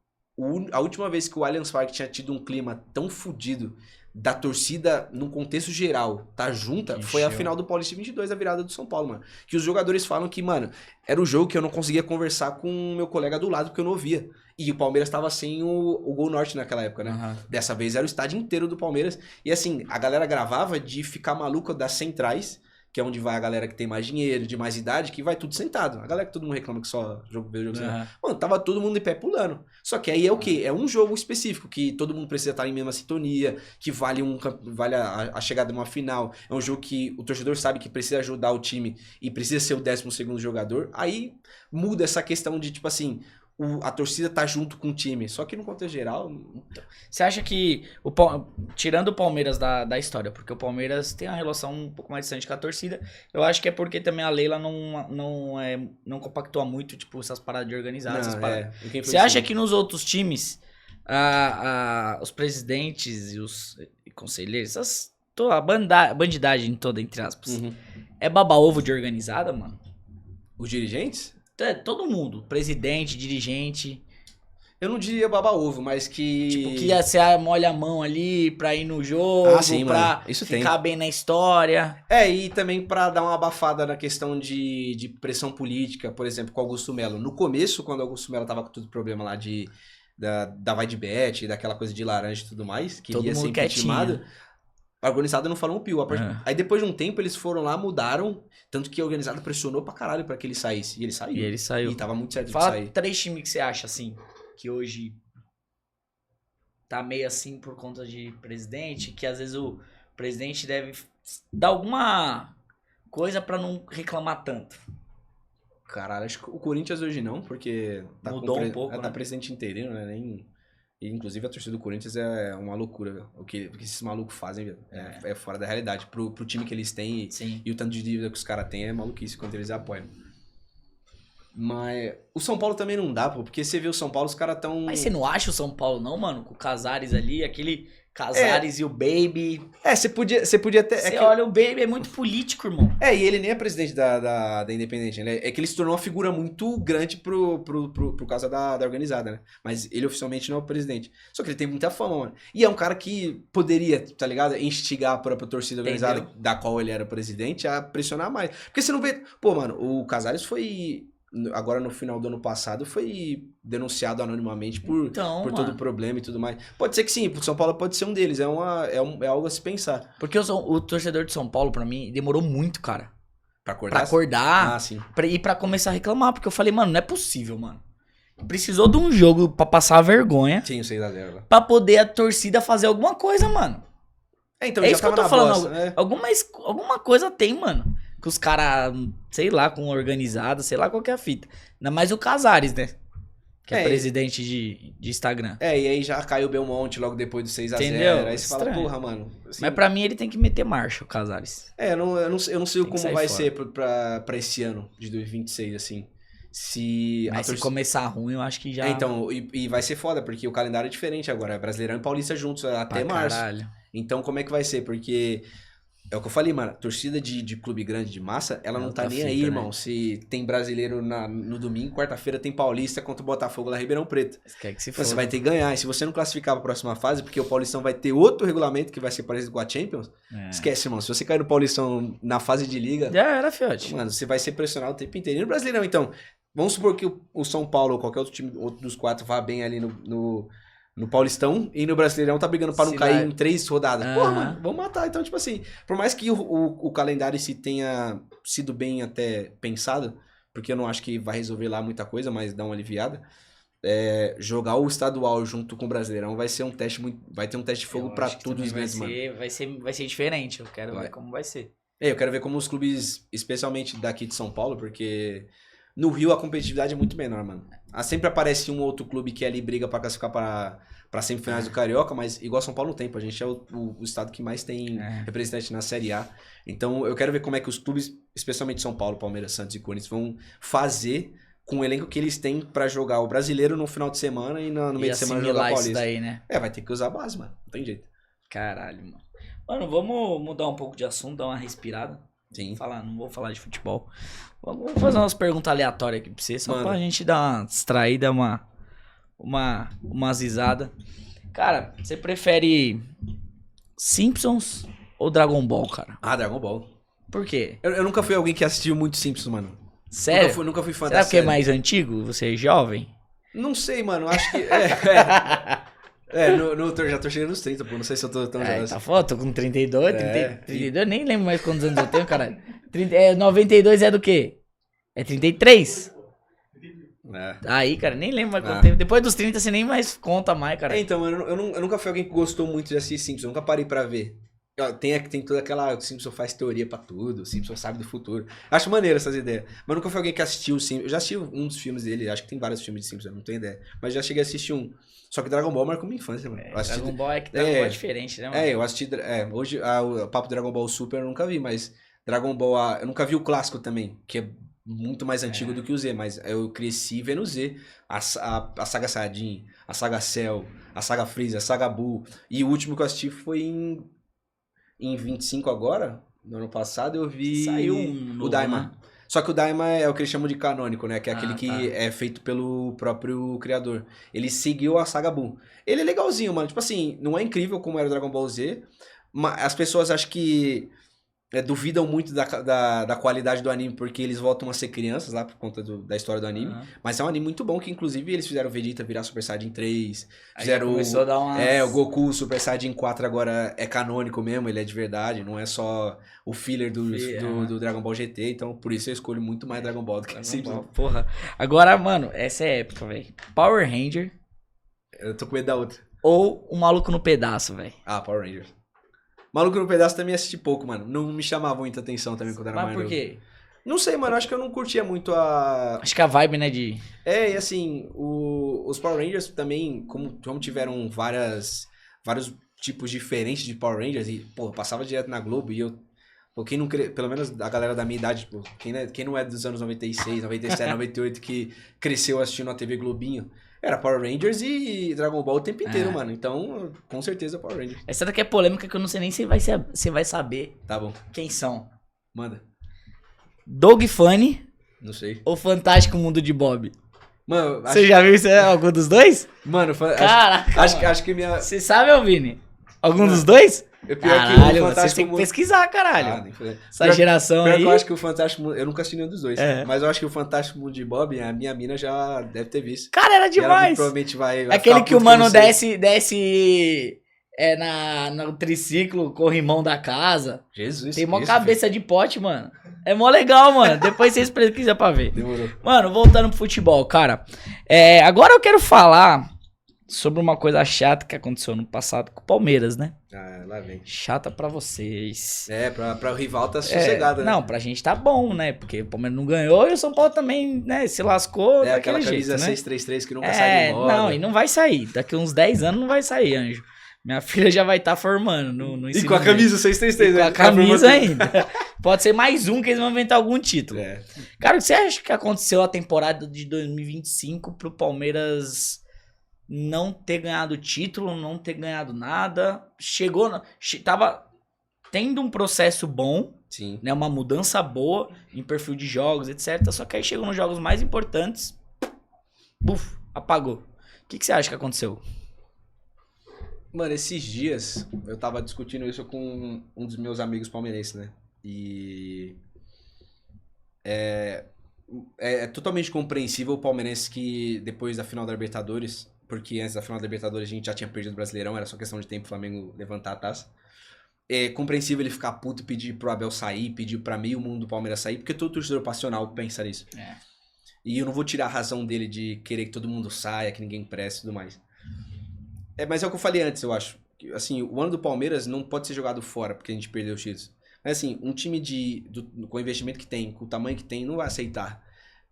a última vez que o Allianz Parque tinha tido um clima tão fodido da torcida, num contexto geral, tá junta, foi a final do Paulista 22, a virada do São Paulo, mano. Que os jogadores falam que, mano, era o jogo que eu não conseguia conversar com o meu colega do lado, porque eu não ouvia. E o Palmeiras tava sem o Gol Norte naquela época, né? Dessa vez era o estádio inteiro do Palmeiras. E assim, a galera gravava de ficar maluca das centrais, que é onde vai a galera que tem mais dinheiro, de mais idade, que vai tudo sentado. A galera que todo mundo reclama que só vê o jogo sentado. Mano, tava todo mundo em pé pulando. Só que aí é o quê? É um jogo específico, que todo mundo precisa estar em mesma sintonia, que vale a chegada de uma final. É um jogo que o torcedor sabe que precisa ajudar o time e precisa ser o 12º jogador. Aí muda essa questão de, tipo assim, a torcida tá junto com o time. Só que no contexto geral... Você acha que, tirando o Palmeiras da história, porque o Palmeiras tem uma relação um pouco mais distante com a torcida, eu acho que é porque também a Leila não compactua muito, tipo, essas paradas de organizar, essas paradas. Você acha que nos outros times, os presidentes e os conselheiros, a bandidagem toda, entre aspas, é baba-ovo de organizada, mano? Os dirigentes? Todo mundo, presidente, dirigente. Eu não diria baba-ovo, mas que... Tipo, que você molha a mão ali pra ir no jogo, sim, pra mano. Isso ficar bem na história. E também pra dar uma abafada na questão de pressão política, por exemplo, com o Augusto Melo. No começo, quando o Augusto Melo tava com todo o problema lá da vai de bet, daquela coisa de laranja e tudo mais, que todo ia ser impeachmentado, a organizada não falou um pio. Aí depois de um tempo eles foram lá, mudaram, tanto que a organizada pressionou pra caralho pra que ele saísse. E ele saiu. E tava muito certo de sair. Fala 3 times que você acha, assim, que hoje tá meio assim por conta de presidente, que às vezes o presidente deve dar alguma coisa pra não reclamar tanto. Caralho, acho que o Corinthians hoje não, porque mudou um pouco, tá presidente interino, né? E, inclusive, a torcida do Corinthians é uma loucura, velho. O que esses malucos fazem, velho, é fora da realidade. Pro time que eles têm e o tanto de dívida que os caras têm é maluquice quando eles apoiam. Mas o São Paulo também não dá, pô, porque você vê o São Paulo, os caras tão... Mas você não acha o São Paulo não, mano? Com o Casares ali, aquele Casares e o Baby. Você podia até... Você olha, o Baby é muito político, irmão. E ele nem é presidente da Independente, né? É que ele se tornou uma figura muito grande por causa da organizada, né? Mas ele oficialmente não é o presidente. Só que ele tem muita fama, mano. E é um cara que poderia, tá ligado? Instigar a própria torcida organizada, da qual ele era presidente, a pressionar mais. Porque você não vê... Pô, mano, o Casares foi... Agora no final do ano passado foi denunciado anonimamente por todo o problema e tudo mais. Pode ser que sim, o São Paulo pode ser um deles, é algo a se pensar. Porque o torcedor de São Paulo, pra mim, demorou muito, cara. Pra acordar? Pra acordar sim. E pra começar a reclamar, porque eu falei, mano, não é possível, mano. Precisou de um jogo pra passar a vergonha. Sim, o 6x0. Pra poder a torcida fazer alguma coisa, mano. Então, É já isso que eu tava tô na falando. bosta, né? Alguma coisa tem, mano. Que os caras, sei lá, com organizado, sei lá qual que é a fita. Ainda mais o Casares, né? Que é presidente de Instagram. E aí já caiu o Belmonte logo depois do 6x0. Entendeu? Aí você fala, Estranho. porra, mano. Assim, Mas pra mim ele tem que meter marcha, o Casares. eu não sei Tem que como sair vai fora. ser pra esse ano de 2026, assim. Se Mas se começar ruim, eu acho que já. Então, e vai ser foda, porque o calendário é diferente agora. É Brasileirão e Paulista juntos até pra março. caralho. Então, como é que vai ser? Porque é o que eu falei, mano. Torcida de clube grande de massa, ela não tá nem fita, aí, né? irmão. Se tem brasileiro no domingo, quarta-feira tem Paulista contra o Botafogo lá em Ribeirão Preto. Você quer que se Você foda. vai ter que ganhar. E se você não classificar pra próxima fase, porque o Paulistão vai ter outro regulamento que vai ser parecido com a Champions, esquece, irmão. Se você cair no Paulistão na fase de liga, Já era, fiote. mano, você vai ser pressionado o tempo inteiro. E no Brasileirão, então, vamos supor que o São Paulo ou qualquer outro time, outro dos 4, vá bem ali no Paulistão e no Brasileirão tá brigando pra não Se cair vai- em 3 rodadas. Aham. Porra, mano, vamos matar. Então, tipo assim, por mais que o calendário em si tenha sido bem até pensado, porque eu não acho que vai resolver lá muita coisa, mas dá uma aliviada, jogar o estadual junto com o Brasileirão vai ser um teste vai ter um teste de fogo Eu pra acho que todos os também grandes, mano. vai ser diferente. Eu quero Vai. ver como vai ser. Eu quero ver como os clubes, especialmente daqui de São Paulo, porque no Rio a competitividade é muito menor, mano. Sempre aparece um outro clube que ali briga pra classificar pra semifinais do Carioca, mas igual São Paulo não tem, pô. A gente é o estado que mais tem representante na Série A. Então eu quero ver como é que os clubes, especialmente São Paulo, Palmeiras, Santos e Corinthians, vão fazer com o elenco que eles têm pra jogar o Brasileiro no final de semana e no meio de semana jogar o isso Paulista. daí, né? Vai ter que usar a base, mano. Não tem jeito. Caralho, mano. Mano, vamos mudar um pouco de assunto, dar uma respirada. Sim. Não vou falar de futebol. Vamos fazer umas perguntas aleatórias aqui pra você, só Manda. pra gente dar uma distraída, uma risada. Cara, você prefere Simpsons ou Dragon Ball, cara? Ah, Dragon Ball. Por quê? Eu nunca fui alguém que assistiu muito Simpsons, mano. Sério? Nunca fui fã Será da porque é série. mais antigo? Você é jovem? Não sei, mano. Acho que. Já tô chegando nos 30, pô. Não sei se eu tô tão É, jovem. tá foda, tô com 32, 32, nem lembro mais quantos anos eu tenho, caralho. 92 é do quê? É 33? É. Aí, cara, nem lembro mais quanto Ah. tempo. Depois dos 30 você nem mais conta mais, cara. Então, eu nunca fui alguém que gostou muito de assistir Simpsons. Eu nunca parei pra ver. Tem toda aquela. O Simpson faz teoria pra tudo. O Simpson sabe do futuro. Acho maneiro essas ideias. Mas nunca fui alguém que assistiu o Simpsons. Eu já assisti um dos filmes dele. Acho que tem vários filmes de Simpsons, eu não tenho ideia. Mas já cheguei a assistir um. Só que Dragon Ball marcou minha infância, mano. Eu assisti- Dragon Ball é diferente, né, mano? Eu assisti. Hoje o papo Dragon Ball Super eu nunca vi, mas Dragon Ball. Eu nunca vi o clássico também, que é muito mais antigo do que o Z, mas eu cresci vendo o Z. A saga Saiyajin, a saga Cell, a saga Freeza, a saga Buu. E o último que eu assisti foi em 25 agora, no ano passado, eu vi Saiu o novo, Daima. né? Só que o Daima é o que eles chamam de canônico, né? Que é aquele que tá. é feito pelo próprio criador. Ele seguiu a saga Buu. Ele é legalzinho, mano. Tipo assim, não é incrível como era o Dragon Ball Z, mas as pessoas acham que duvidam muito da qualidade do anime porque eles voltam a ser crianças lá por conta da história do anime. Aham. Mas é um anime muito bom que, inclusive, eles fizeram o Vegeta virar Super Saiyajin 3. Aí já Fizeram começou a dar umas... o Goku Super Saiyajin 4 agora é canônico mesmo, ele é de verdade, não é só o filler do Dragon Ball GT, então por isso eu escolho muito mais Dragon Ball do que Dragon Simpsons. Ball, porra. Agora, mano, essa é épica, velho. Power Ranger Eu tô com medo da outra. ou o Maluco no Pedaço, velho? Ah, Power Rangers. Maluco no Pedaço também assisti pouco, mano. Não me chamava muita atenção também quando era Mas mais por novo. quê? Não sei, mano, acho que eu não curtia muito a... Acho que a vibe, né, de... E assim, os Power Rangers também, como tiveram vários tipos diferentes de Power Rangers, e, pô, passava direto na Globo, e eu... Pô, quem não pelo menos a galera da minha idade, pô, quem não é dos anos 96, 97, 98, que cresceu assistindo a TV Globinho, era Power Rangers e Dragon Ball o tempo inteiro, mano. Então, com certeza Power Rangers. Essa daqui é polêmica que eu não sei nem se você vai saber Tá bom, quem são. manda. Dog Funny Não sei. ou Fantástico Mundo de Bob? Mano, Você já viu isso, algum dos dois? Mano, Caraca, acho que minha... Você sabe, ô Vini? Algum dos dois? Pior Caralho, que o vocês Fantástico têm que Mundo... pesquisar, Ah, caralho. nem foi. Essa geração Pior aí... que eu acho que o Fantástico Mundo... Eu nunca assisti nenhum dos dois. É. Mas eu acho que o Fantástico Mundo de Bob, a minha mina já deve ter visto. Cara, era E ela demais. provavelmente vai Aquele ficar que o puto mano eu não desce sei. no triciclo, corrimão da casa. Jesus. Tem mó isso, cabeça de pote, mano. É mó legal, mano. Depois vocês pesquisam pra ver. filho. Demorou. Mano, voltando pro futebol, cara. Agora eu quero falar sobre uma coisa chata que aconteceu no passado com o Palmeiras, né? Ah, lá vem. Chata pra vocês. Pra o rival tá sossegado, né? Não, pra gente tá bom, né? Porque o Palmeiras não ganhou e o São Paulo também, né, se lascou É aquela daquele camisa jeito, né? 633 que nunca sai de moda. Não, e não vai sair. Daqui uns 10 anos não vai sair, Anjo. Minha filha já vai estar formando no E ensino com a médio. camisa 633, E com né? a camisa ainda. Pode ser mais um que eles vão inventar algum título. É. Cara, o que você acha que aconteceu a temporada de 2025 pro Palmeiras não ter ganhado título, não ter ganhado nada? Tava tendo um processo bom, Sim. né? Uma mudança boa em perfil de jogos, etc. Só que aí chegou nos jogos mais importantes, buf, apagou. O que você acha que aconteceu? Mano, esses dias eu tava discutindo isso com um dos meus amigos palmeirenses, né? E é totalmente compreensível o palmeirense que depois da final da Libertadores, porque antes da final da Libertadores a gente já tinha perdido o Brasileirão, era só questão de tempo o Flamengo levantar a taça. É compreensível ele ficar puto e pedir pro Abel sair, pedir pra meio mundo do Palmeiras sair, porque todo torcedor passional pensa nisso. É. E eu não vou tirar a razão dele de querer que todo mundo saia, que ninguém preste e tudo mais. Mas é o que eu falei antes, eu acho. Assim, o ano do Palmeiras não pode ser jogado fora, porque a gente perdeu os títulos. Mas assim, um time com o investimento que tem, com o tamanho que tem, não vai aceitar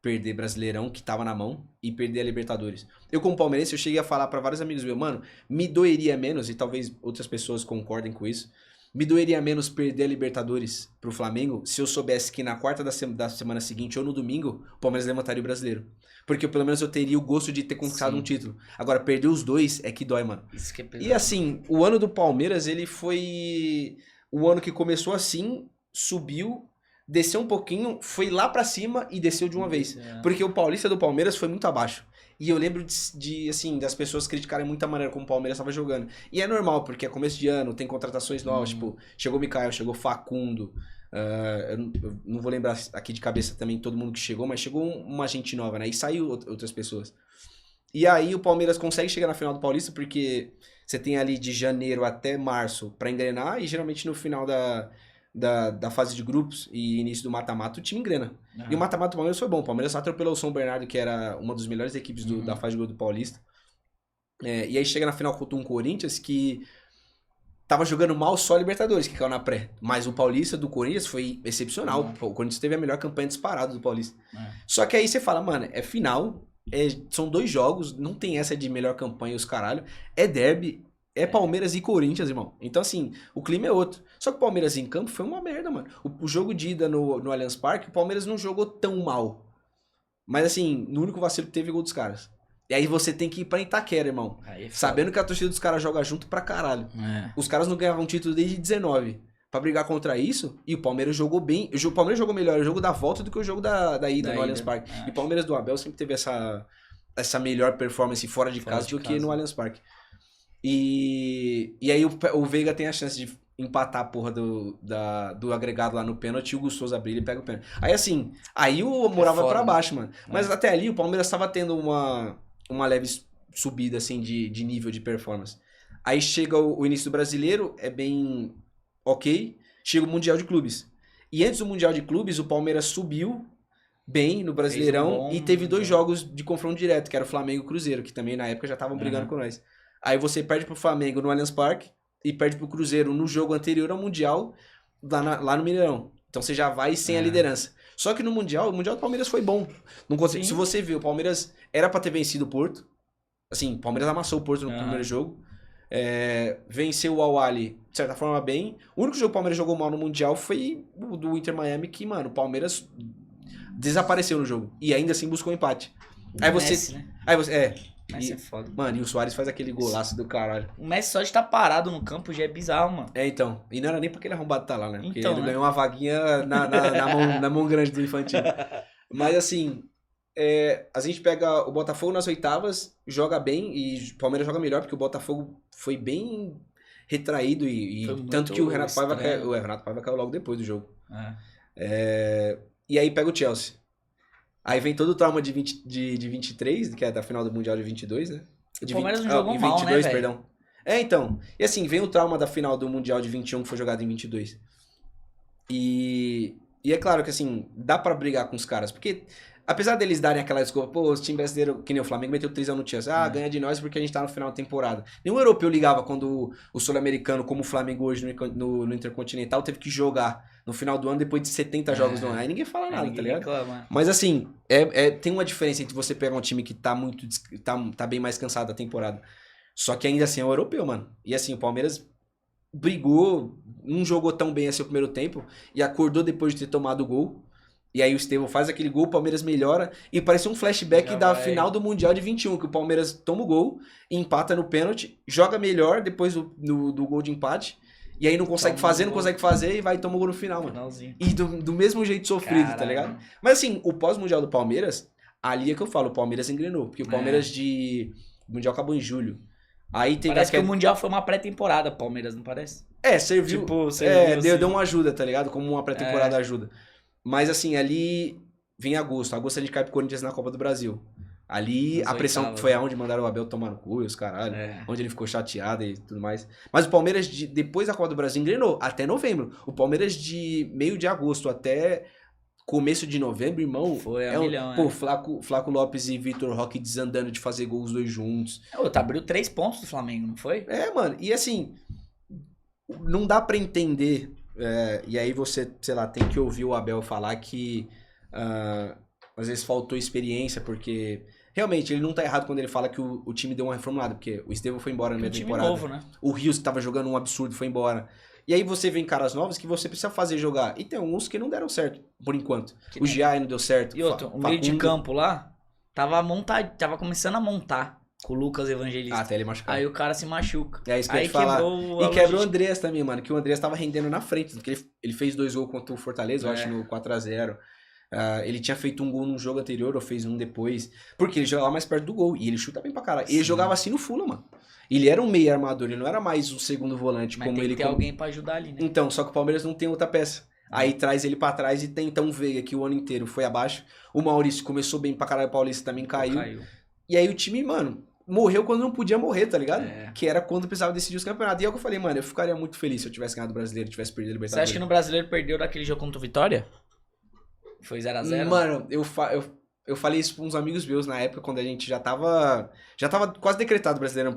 perder Brasileirão, que tava na mão, e perder a Libertadores. Eu, como palmeirense, eu cheguei a falar pra vários amigos meus, mano, me doeria menos, e talvez outras pessoas concordem com isso, me doeria menos perder a Libertadores pro Flamengo se eu soubesse que na quarta da semana seguinte ou no domingo, o Palmeiras levantaria o Brasileiro. Porque pelo menos eu teria o gosto de ter conquistado um título. Agora, perder os dois é que dói, mano. Isso que é pesado. E assim, o ano do Palmeiras, ele foi o ano que começou assim, subiu, desceu um pouquinho, foi lá pra cima e desceu de uma vez. Porque o Paulista do Palmeiras foi muito abaixo. E eu lembro assim, das pessoas criticarem muito a maneira como o Palmeiras estava jogando. E é normal, porque é começo de ano, tem contratações novas, tipo, chegou o Mikael, chegou o Facundo. Eu não vou lembrar aqui de cabeça também todo mundo que chegou, mas chegou uma gente nova, né? E saiu outras pessoas. E aí o Palmeiras consegue chegar na final do Paulista, porque você tem ali de janeiro até março pra engrenar, e geralmente no final da fase de grupos e início do mata-mata, o time engrena. E o mata-mata do Palmeiras foi bom. O Palmeiras atropelou o São Bernardo, que era uma das melhores equipes da fase de grupo do Paulista. E aí chega na final contra um Corinthians que tava jogando mal só a Libertadores, que caiu na pré. Mas o Paulista do Corinthians foi excepcional. O Corinthians teve a melhor campanha disparada do Paulista. Só que aí você fala, mano, é final, são 2 jogos, não tem essa de melhor campanha os caralho. É derby, é Palmeiras e Corinthians, irmão. Então, assim, o clima é outro. Só que o Palmeiras em campo foi uma merda, mano. O jogo de ida no Allianz Parque, o Palmeiras não jogou tão mal. Mas, assim, no único vacilo que teve gol dos caras. E aí você tem que ir pra Itaquera, irmão. Sabendo que a torcida dos caras joga junto pra caralho. Os caras não ganhavam título desde 19. Pra brigar contra isso, e o Palmeiras jogou bem. O Palmeiras jogou melhor o jogo da volta do que o jogo da ida no Allianz Parque. E o Palmeiras do Abel sempre teve essa melhor performance fora de casa do que no Allianz Parque. E aí o Veiga tem a chance de empatar a porra do agregado lá no pênalti, e o Gustavo brilha e pega o pênalti. Aí assim, aí o moral vai pra baixo, mano. Mas até ali o Palmeiras tava tendo uma leve subida assim de nível de performance. Aí chega o início do Brasileiro, é bem ok. Chega o Mundial de Clubes. E antes do Mundial de Clubes, o Palmeiras subiu bem no Brasileirão e teve 2 jogos de confronto direto, que era o Flamengo e o Cruzeiro, que também na época já estavam brigando com nós. Aí você perde pro Flamengo no Allianz Parque e perde pro Cruzeiro no jogo anterior ao Mundial, lá no Mineirão. Então você já vai sem a liderança. Só que no Mundial, o Mundial do Palmeiras foi bom. Se você ver, o Palmeiras era pra ter vencido o Porto. Assim, o Palmeiras amassou o Porto no primeiro jogo. Venceu o Al-Ahly, de certa forma, bem. O único jogo que o Palmeiras jogou mal no Mundial foi o do Inter Miami, que, mano, o Palmeiras desapareceu no jogo. E ainda assim buscou empate. Aí você... Messi, né? Messi é foda. Mano, e o Suárez faz aquele golaço do caralho. O Messi só de estar parado no campo já é bizarro, mano. Então. E não era nem pra aquele arrombado tá lá, né? Porque Então, ele né? ganhou uma vaguinha na mão grande do Infantino. Mas assim, a gente pega o Botafogo nas oitavas, joga bem, e o Palmeiras joga melhor, porque o Botafogo foi bem retraído, e tanto que o Renato Paiva caiu logo depois do jogo. E aí pega o Chelsea. Aí vem todo o trauma de 23, que é da final do Mundial de 22, né? O Palmeiras não jogou mal, né, velho? Perdão. Então. E assim, vem o trauma da final do Mundial de 21, que foi jogado em 22. E E é claro que, assim, dá pra brigar com os caras, porque apesar deles darem aquela desculpa, pô, os times brasileiros, que nem o Flamengo, meteu 3x no Chelsea, ganha de nós porque a gente tá no final da temporada. Nenhum europeu ligava quando o sul-americano, como o Flamengo hoje no Intercontinental, teve que jogar no final do ano depois de 70 jogos no ano. Aí ninguém fala nada, tá ligado? Reclama. Mas assim, tem uma diferença entre você pegar um time que tá muito, tá bem mais cansado da temporada. Só que ainda assim é o europeu, mano. E assim, o Palmeiras brigou, não jogou tão bem assim o primeiro tempo e acordou depois de ter tomado o gol. E aí o Estevão faz aquele gol, o Palmeiras melhora e parece um flashback da final do Mundial de 21, que o Palmeiras toma o gol, empata no pênalti, joga melhor depois do gol de empate e aí não consegue fazer e vai tomar o gol no final, mano. Finalzinho. E do mesmo jeito sofrido, Caralho. tá ligado? Mas assim, o pós-Mundial do Palmeiras, ali é que eu falo, o Palmeiras engrenou, porque o Palmeiras o Mundial acabou em julho. Aí teve Parece que o Mundial foi uma pré-temporada, Palmeiras, não parece? Serviu. Tipo, serviu deu assim. uma ajuda, tá ligado? Como uma pré-temporada ajuda. Mas assim, ali vem agosto. Agosto a gente cai pro Corinthians na Copa do Brasil. Ali Nas a pressão oitavas, foi né? aonde mandaram o Abel tomar no cu e os caralho. É. Onde ele ficou chateado e tudo mais. Mas o Palmeiras, depois da Copa do Brasil, engrenou. Até novembro. O Palmeiras de meio de agosto até começo de novembro, irmão. Foi a milhão, Pô, Flaco Lopes e Vitor Roque desandando de fazer gols os dois juntos. Abriu 3 pontos do Flamengo, não foi? Mano. E assim, não dá pra entender... e aí você, sei lá, tem que ouvir o Abel falar que às vezes faltou experiência, porque realmente ele não tá errado quando ele fala que o time deu uma reformulada, porque o Estevão foi embora na minha temporada. Novo, né? O Rios, que tava jogando um absurdo, foi embora. E aí você vem caras novos que você precisa fazer jogar. E tem alguns que não deram certo, por enquanto. O Giai não deu certo. E outro, o meio de campo lá, tava começando a montar com o Lucas Evangelista. Até ele machucar. Aí o cara se machuca. É isso que eu Aí ia te falar. quebrou E quebra o Andrés também, mano. Que o Andrés tava rendendo na frente. Porque ele fez 2 gols contra o Fortaleza, eu acho, no 4x0. Ele tinha feito um gol num jogo anterior, ou fez um depois. Porque ele jogava mais perto do gol. E ele chuta bem pra caralho. E ele jogava assim no Fulham, mano. Ele era um meio armador, ele não era mais um segundo volante. Mas como tem ele que ter alguém pra ajudar ali, né? Então, só que o Palmeiras não tem outra peça. Aí traz ele pra trás e tem então o Veiga, que o ano inteiro foi abaixo. O Maurício começou bem pra caralho, o Paulista também caiu. E aí o time, mano, morreu quando não podia morrer, tá ligado? Que era quando precisava decidir os campeonatos. E é o que eu falei, mano, eu ficaria muito feliz se eu tivesse ganhado o Brasileiro, tivesse perdido a Libertadores. Você acha que no Brasileiro perdeu daquele jogo contra o Vitória? Foi 0x0? Mano, eu falei isso pra uns amigos meus na época, quando a gente já tava quase decretado o Brasileirão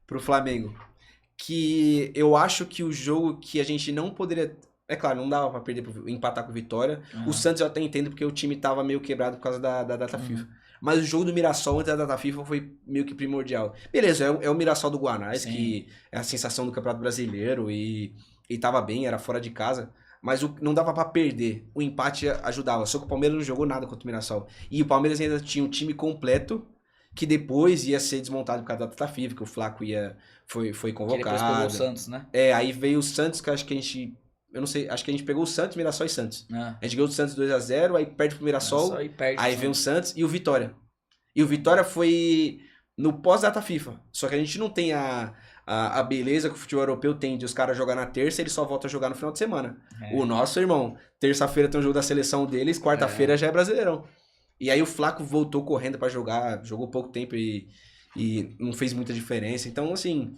pro Flamengo. Que eu acho que o jogo que a gente não poderia... É claro, não dava pra empatar com o Vitória. O Santos eu até entendo porque o time tava meio quebrado por causa da data FIFA. Mas o jogo do Mirassol antes da data FIFA foi meio que primordial. Beleza, é o Mirassol do Guanás, que é a sensação do Campeonato Brasileiro e tava bem, era fora de casa. Mas não dava pra perder. O empate ajudava. Só que o Palmeiras não jogou nada contra o Mirassol. E o Palmeiras ainda tinha um time completo que depois ia ser desmontado por causa da data FIFA, que o Flaco foi convocado. Que depois pegou o Santos, né? Aí veio o Santos, que eu acho que a gente... Eu não sei, acho que a gente pegou o Santos, Mirassol e Santos. A gente ganhou o Santos 2x0, aí perde pro Mirassol, aí vem o Santos e o Vitória. E o Vitória foi no pós-data FIFA. Só que a gente não tem a beleza que o futebol europeu tem de os caras jogar na terça e eles só voltam a jogar no final de semana. O nosso, irmão, terça-feira tem um jogo da seleção deles, quarta-feira já é Brasileirão. E aí o Flaco voltou correndo pra jogar, jogou pouco tempo e não fez muita diferença. Então, assim...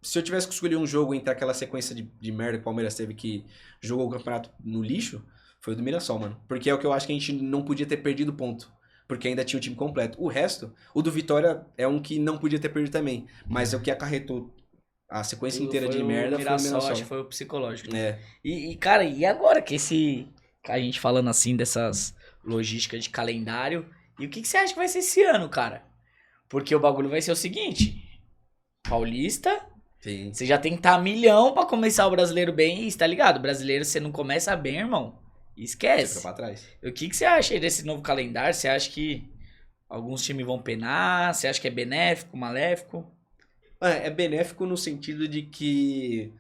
se eu tivesse que escolher um jogo entre aquela sequência de merda que o Palmeiras teve que jogou o campeonato no lixo, foi o do Mirassol, mano. Porque é o que eu acho que a gente não podia ter perdido ponto. Porque ainda tinha o time completo. O resto, o do Vitória é um que não podia ter perdido também. Mas é o que acarretou a sequência inteira de merda foi o Mirassol. Acho que foi o psicológico. Né? Cara, e agora que a gente falando assim dessas logísticas de calendário, e o que você acha que vai ser esse ano, cara? Porque o bagulho vai ser o seguinte... Paulista, Sim. Você já tem que estar milhão pra começar o brasileiro bem, e tá ligado? O brasileiro, você não começa bem, irmão, esquece. Fica pra trás. O que você acha aí desse novo calendário? Você acha que alguns times vão penar? Você acha que é benéfico, maléfico? É benéfico no sentido de que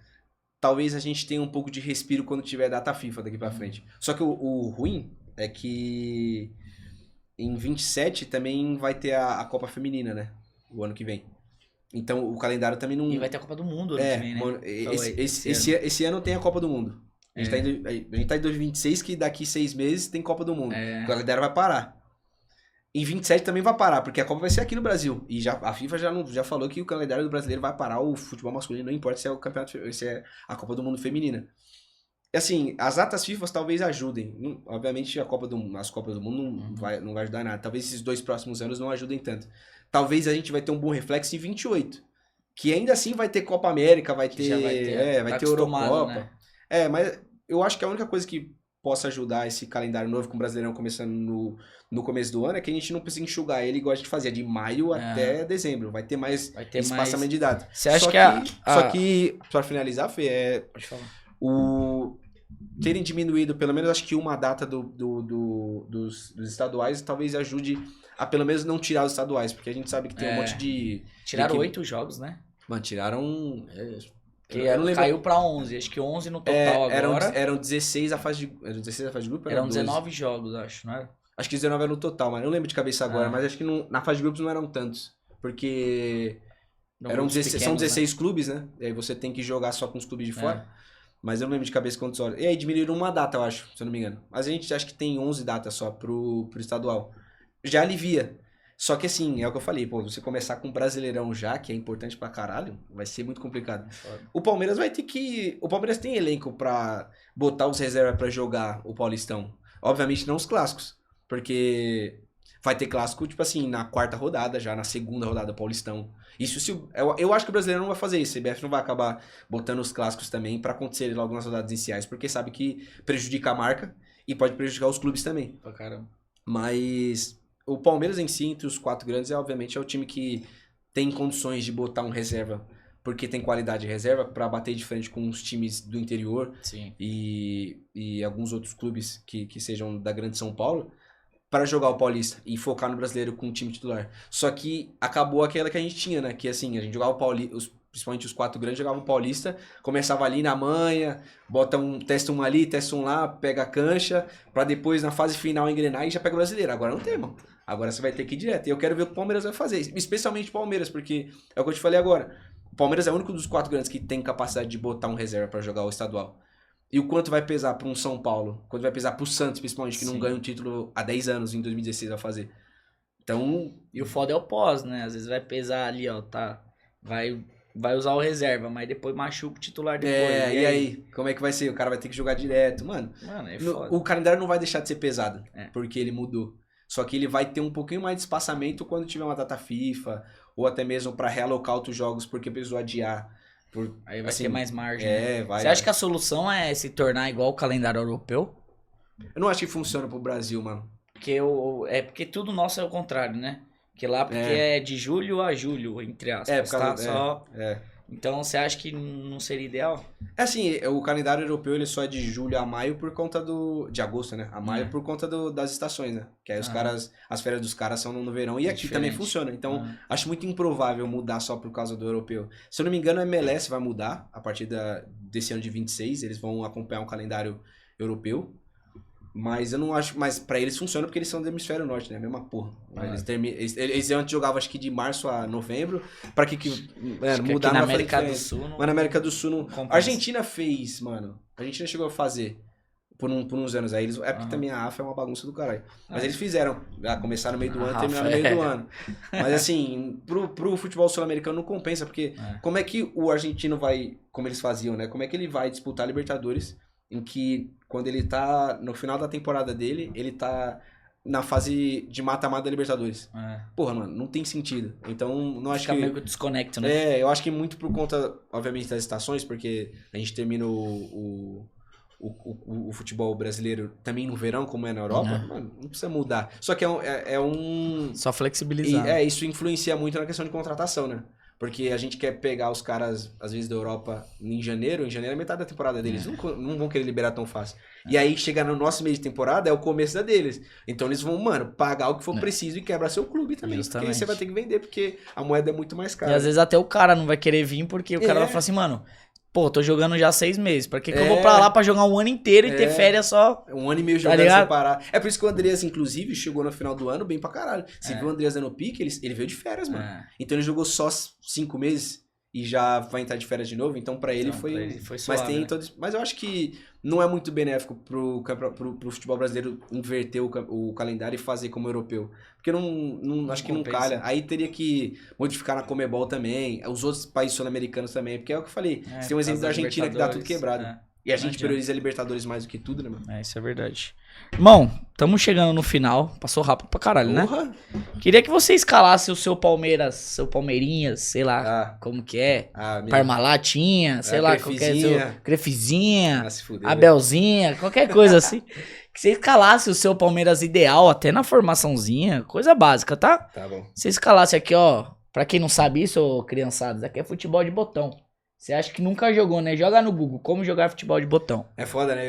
talvez a gente tenha um pouco de respiro quando tiver data FIFA daqui pra frente. Só que o ruim é que em 27 também vai ter a Copa Feminina, né? O ano que vem. Então o calendário também não... E vai ter a Copa do Mundo ano que vem, né? Mano, esse ano tem a Copa do Mundo. A gente tá em 2026, que daqui 6 meses tem Copa do Mundo. O calendário vai parar. Em 27 também vai parar, porque a Copa vai ser aqui no Brasil. E a FIFA já falou que o calendário do brasileiro vai parar o futebol masculino, não importa se é o campeonato, se é a Copa do Mundo feminina. Assim, as datas FIFA talvez ajudem. Obviamente as Copas do Mundo não vai ajudar nada. Talvez esses 2 próximos anos não ajudem tanto. Talvez a gente vai ter um bom reflexo em 28. Que ainda assim vai ter Copa América, vai ter Eurocopa. Né? Mas eu acho que a única coisa que possa ajudar esse calendário novo com o Brasileirão começando no começo do ano é que a gente não precisa enxugar ele igual a gente fazia, de maio até dezembro. Vai ter mais espaçamento de data. Você acha Só que, pra finalizar, Fê, pode falar. Terem diminuído pelo menos acho que uma data dos estaduais talvez ajude a pelo menos não tirar os estaduais, porque a gente sabe que tem um monte de... Tiraram 8 jogos, né? Mano, tiraram... Caiu pra 11, acho que 11 no total agora. Eram 16 a fase de grupo? Eram 19 jogos, acho, não era? Acho que 19 era no total, mas eu não lembro de cabeça agora, mas acho que na fase de grupos não eram tantos, porque são 16 clubes, né? E aí você tem que jogar só com os clubes de fora. Mas eu não lembro de cabeça quantos horas. E aí diminuíram uma data, eu acho, se eu não me engano. Mas a gente acha que tem 11 datas só pro estadual. Já alivia. Só que assim, é o que eu falei, pô, você começar com o Brasileirão já, que é importante pra caralho, vai ser muito complicado. O Palmeiras vai ter que... O Palmeiras tem elenco pra botar os reservas pra jogar o Paulistão. Obviamente não os clássicos, porque vai ter clássico, tipo assim, na 4ª rodada já, na 2ª rodada do Paulistão. Eu acho que o brasileiro não vai fazer isso. A CBF não vai acabar botando os clássicos também pra acontecer logo nas rodadas iniciais, porque sabe que prejudica a marca e pode prejudicar os clubes também. Pra caramba. Mas o Palmeiras em si, entre os 4 grandes, obviamente é o time que tem condições de botar um reserva, porque tem qualidade de reserva, pra bater de frente com os times do interior. Sim. E alguns outros clubes que sejam da grande São Paulo, para jogar o Paulista e focar no brasileiro com o time titular. Só que acabou aquela que a gente tinha, né? Que assim, a gente jogava o Paulista, principalmente os 4 grandes jogavam o Paulista, começava ali na manha, testa um ali, testa um lá, pega a cancha, pra depois na fase final engrenar e já pega o brasileiro. Agora não tem, mano. Agora você vai ter que ir direto. E eu quero ver o que o Palmeiras vai fazer, especialmente o Palmeiras, porque é o que eu te falei agora. O Palmeiras é o único dos 4 grandes que tem capacidade de botar um reserva pra jogar o estadual. E o quanto vai pesar para um São Paulo? Quanto vai pesar para o Santos, principalmente, que não ganha um título há 10 anos, em 2016 a fazer. Então... E o foda é o pós, né? Às vezes vai pesar ali, ó, tá? Vai usar o reserva, mas depois machuca o titular depois. E aí? Como é que vai ser? O cara vai ter que jogar direto. Mano, é foda. O calendário não vai deixar de ser pesado, porque ele mudou. Só que ele vai ter um pouquinho mais de espaçamento quando tiver uma data FIFA, ou até mesmo para realocar outros jogos, porque precisou adiar. Aí vai ter mais margem. Você acha que a solução é se tornar igual o calendário europeu? Eu não acho que funciona pro Brasil, mano. Porque tudo nosso é o contrário, né? Porque lá é de julho a julho, entre aspas. Então você acha que não seria ideal? É assim, o calendário europeu ele só é de julho a maio por conta de agosto, né? A maio por conta das estações, né? Que aí as férias dos caras são no verão e aqui também funciona. Então, acho muito improvável mudar só por causa do europeu. Se eu não me engano, a MLS vai mudar a partir desse ano de 26, eles vão acompanhar um calendário europeu. Mas eu não acho. Mas pra eles funciona porque eles são do hemisfério norte, né? A mesma porra. Eles antes jogavam acho que de março a novembro. Pra que mudar na América do Sul? Mas na América do Sul não. A Argentina fez, mano. A Argentina chegou a fazer por uns anos aí. Porque também a AFA é uma bagunça do caralho. Mas eles fizeram. Começar no meio do ano e terminar no meio do ano. Mas assim, pro futebol sul-americano não compensa. Porque como é que o argentino vai. Como eles faziam, né? Como é que ele vai disputar a Libertadores? Em que quando ele tá no final da temporada dele, ele tá na fase de mata-mata da Libertadores. Porra, mano, não tem sentido. Então, não acho que... Fica meio que desconecto, né? Eu acho que muito por conta, obviamente, das estações, porque a gente termina o futebol brasileiro também no verão, como é na Europa, mano, não precisa mudar. Só que Só flexibilizar. Isso influencia muito na questão de contratação, né? Porque a gente quer pegar os caras, às vezes, da Europa em janeiro é metade da temporada deles. Não vão querer liberar tão fácil. E aí, chega no nosso meio de temporada, é o começo da deles. Então, eles vão, mano, pagar o que for preciso e quebrar seu clube também. Justamente. Porque você vai ter que vender, porque a moeda é muito mais cara. E às vezes até o cara não vai querer vir, porque o cara vai falar assim, mano... Pô, tô jogando já 6 meses. Pra que eu vou pra lá pra jogar um ano inteiro e ter férias só? Um ano e meio jogando sem parar. É por isso que o Andreas, inclusive, chegou no final do ano bem pra caralho. Você viu o Andreas dando pique, ele veio de férias, mano. Então ele jogou só 5 meses e já vai entrar de férias de novo. Então pra ele foi suave, mas tem todos. Mas eu acho que não é muito benéfico pro futebol brasileiro inverter o calendário e fazer como europeu. Porque não acho que não calha. Aí teria que modificar na Conmebol também, os outros países sul-americanos também. Porque é o que eu falei. Você tem um exemplo da Argentina que dá tudo quebrado. E a Não gente adianta. prioriza a Libertadores mais do que tudo, né, mano? É, isso é verdade. Irmão, estamos chegando no final. Passou rápido pra caralho, né? Porra! Queria que você escalasse o seu Palmeiras, seu Palmeirinhas, sei lá Ah, como que é. minha... Parmalatinha, sei lá, qualquer Crefizinha. seu. Crefizinha, Ah, se fuder, Abelzinha, qualquer coisa assim. Que você escalasse o seu Palmeiras ideal, até na formaçãozinha, coisa básica, tá? Tá bom. Você escalasse aqui, ó. Pra quem não sabe isso, ô criançadas, aqui é futebol de botão. Você acha que nunca jogou, né? Joga no Google, como jogar futebol de botão. É foda, né?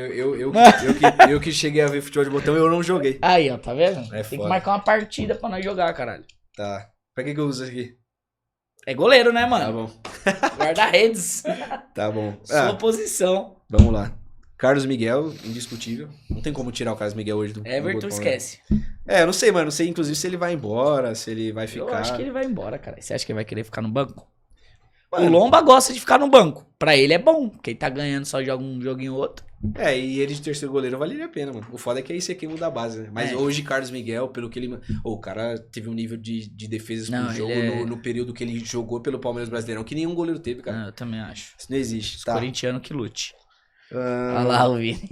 Eu que cheguei a ver futebol de botão, eu não joguei. Aí, ó, tá vendo? É Tem que foda. marcar uma partida pra nós jogar, caralho. Tá. Pra que eu uso isso aqui? É goleiro, né, Tá mano? bom. Guarda-redes. Tá bom. Sua posição. Vamos lá. Carlos Miguel, indiscutível. Não tem como tirar o Carlos Miguel hoje do Everton do esquece. É, eu não sei, mano. Não sei, inclusive, se ele vai embora, se ele vai ficar. Eu acho que ele vai embora, cara. Você acha que ele vai querer ficar no banco? Mano, O Lomba gosta de ficar no banco. Pra ele é bom, porque ele tá ganhando, só joga um joguinho ou outro. É, e ele de terceiro goleiro valeria a pena, mano. O foda é que aí você queima da base, né? Mas É. hoje, Carlos Miguel, pelo que ele. O cara teve um nível de defesas Não, pro jogo ele é- no período que ele jogou pelo Palmeiras Brasileirão, que nenhum goleiro teve, cara. Ah, eu também acho. Isso não existe. Os Tá. corintianos que lute. Ah, Olha lá o Vini.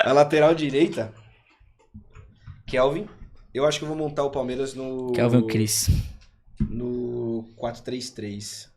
a lateral direita, Kelvin. Eu acho que eu vou montar o Palmeiras no. Kelvin Cris. No 4-3-3.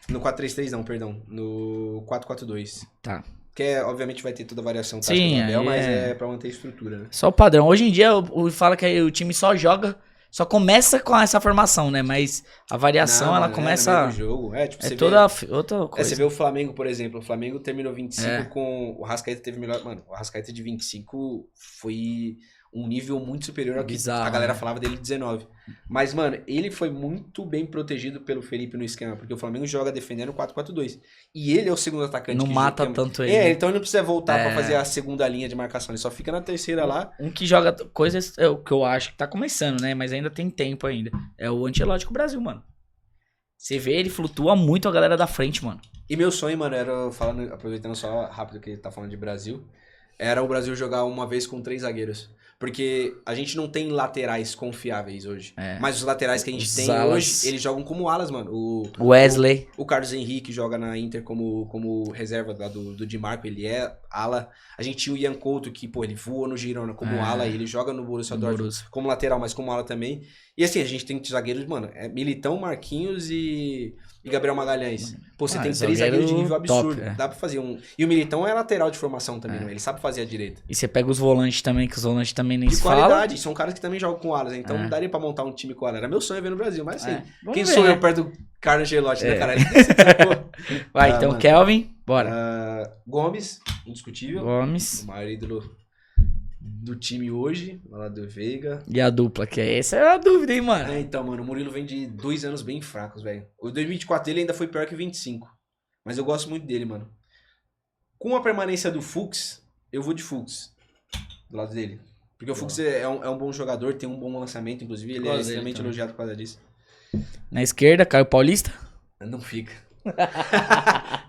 No 4-3-3 não, perdão. No 4-4-2. Tá. Que é, obviamente vai ter toda a variação tática Sim, do Abel, aí mas é- é pra manter a estrutura, né? Só o padrão. Hoje em dia, fala que o time só joga, só começa com essa formação, né? Mas a variação, Não, ela mano, no começa... meio do jogo. É, tipo, É você toda vê, outra você coisa. vê o Flamengo, por exemplo. O Flamengo terminou 25 É. com... O Arrascaeta teve melhor... Mano, o Arrascaeta de 25 foi um nível muito superior ao que Bizarro, a galera né? falava dele de 19. Mas, mano, ele foi muito bem protegido pelo Felipe no esquema, porque o Flamengo joga defendendo 4-4-2. E ele é o segundo atacante. Não que mata joga- tanto ele. É, né? então ele não precisa voltar pra É. fazer a segunda linha de marcação. Ele só fica na terceira lá. Um que joga coisas, é o que eu acho que tá começando, né? Mas ainda tem tempo ainda. É o Ancelotti com o Brasil, mano. Você vê, ele flutua muito a galera da frente, mano. E meu sonho, mano, era, falando, aproveitando só rápido que ele tá falando de Brasil, era o Brasil jogar uma vez com 3 zagueiros. Porque a gente não tem laterais confiáveis hoje. É. Mas os laterais que a gente Os tem alas. hoje, eles jogam como alas, mano. Wesley. O Carlos Henrique joga na Inter como reserva lá do Di Marco, ele é ala. A gente tinha o Ian Couto, que, pô, ele voa no Girona como É. ala, e ele joga no Borussia Dortmund Borussia. como lateral, mas como ala também. E assim, a gente tem zagueiros, mano, Militão, Marquinhos e Gabriel Magalhães. Pô, você tem 3 zagueiro zagueiros de nível absurdo. top, é. Dá pra fazer um... E o Militão é lateral de formação também, né? Ele sabe fazer a direita. E você pega os volantes também, que os volantes também nem De se fala. qualidade, são caras que também jogam com alas, então É. não daria pra montar um time com alas. Era meu sonho ver no Brasil, mas assim, É. Vamos quem ver, sou né? eu perto do Carlos Ancelotti, né, É. cara? Vai, Ah, então, mano. Kelvin, bora. Gomes, indiscutível. O Gomes. maior ídolo do time hoje, lá do Veiga. E a dupla, que é essa é a dúvida, hein, mano. É, então, mano, o Murilo vem de 2 anos bem fracos, velho. O 2024 dele ainda foi pior que o 25. Mas eu gosto muito dele, mano. Com a permanência do Fux, eu vou de Fux. Do lado dele. Porque o Fux é um bom jogador, tem um bom lançamento, inclusive. Ele é Gosto dele extremamente também. elogiado por causa disso. Na esquerda, Caio Paulista. Não fica.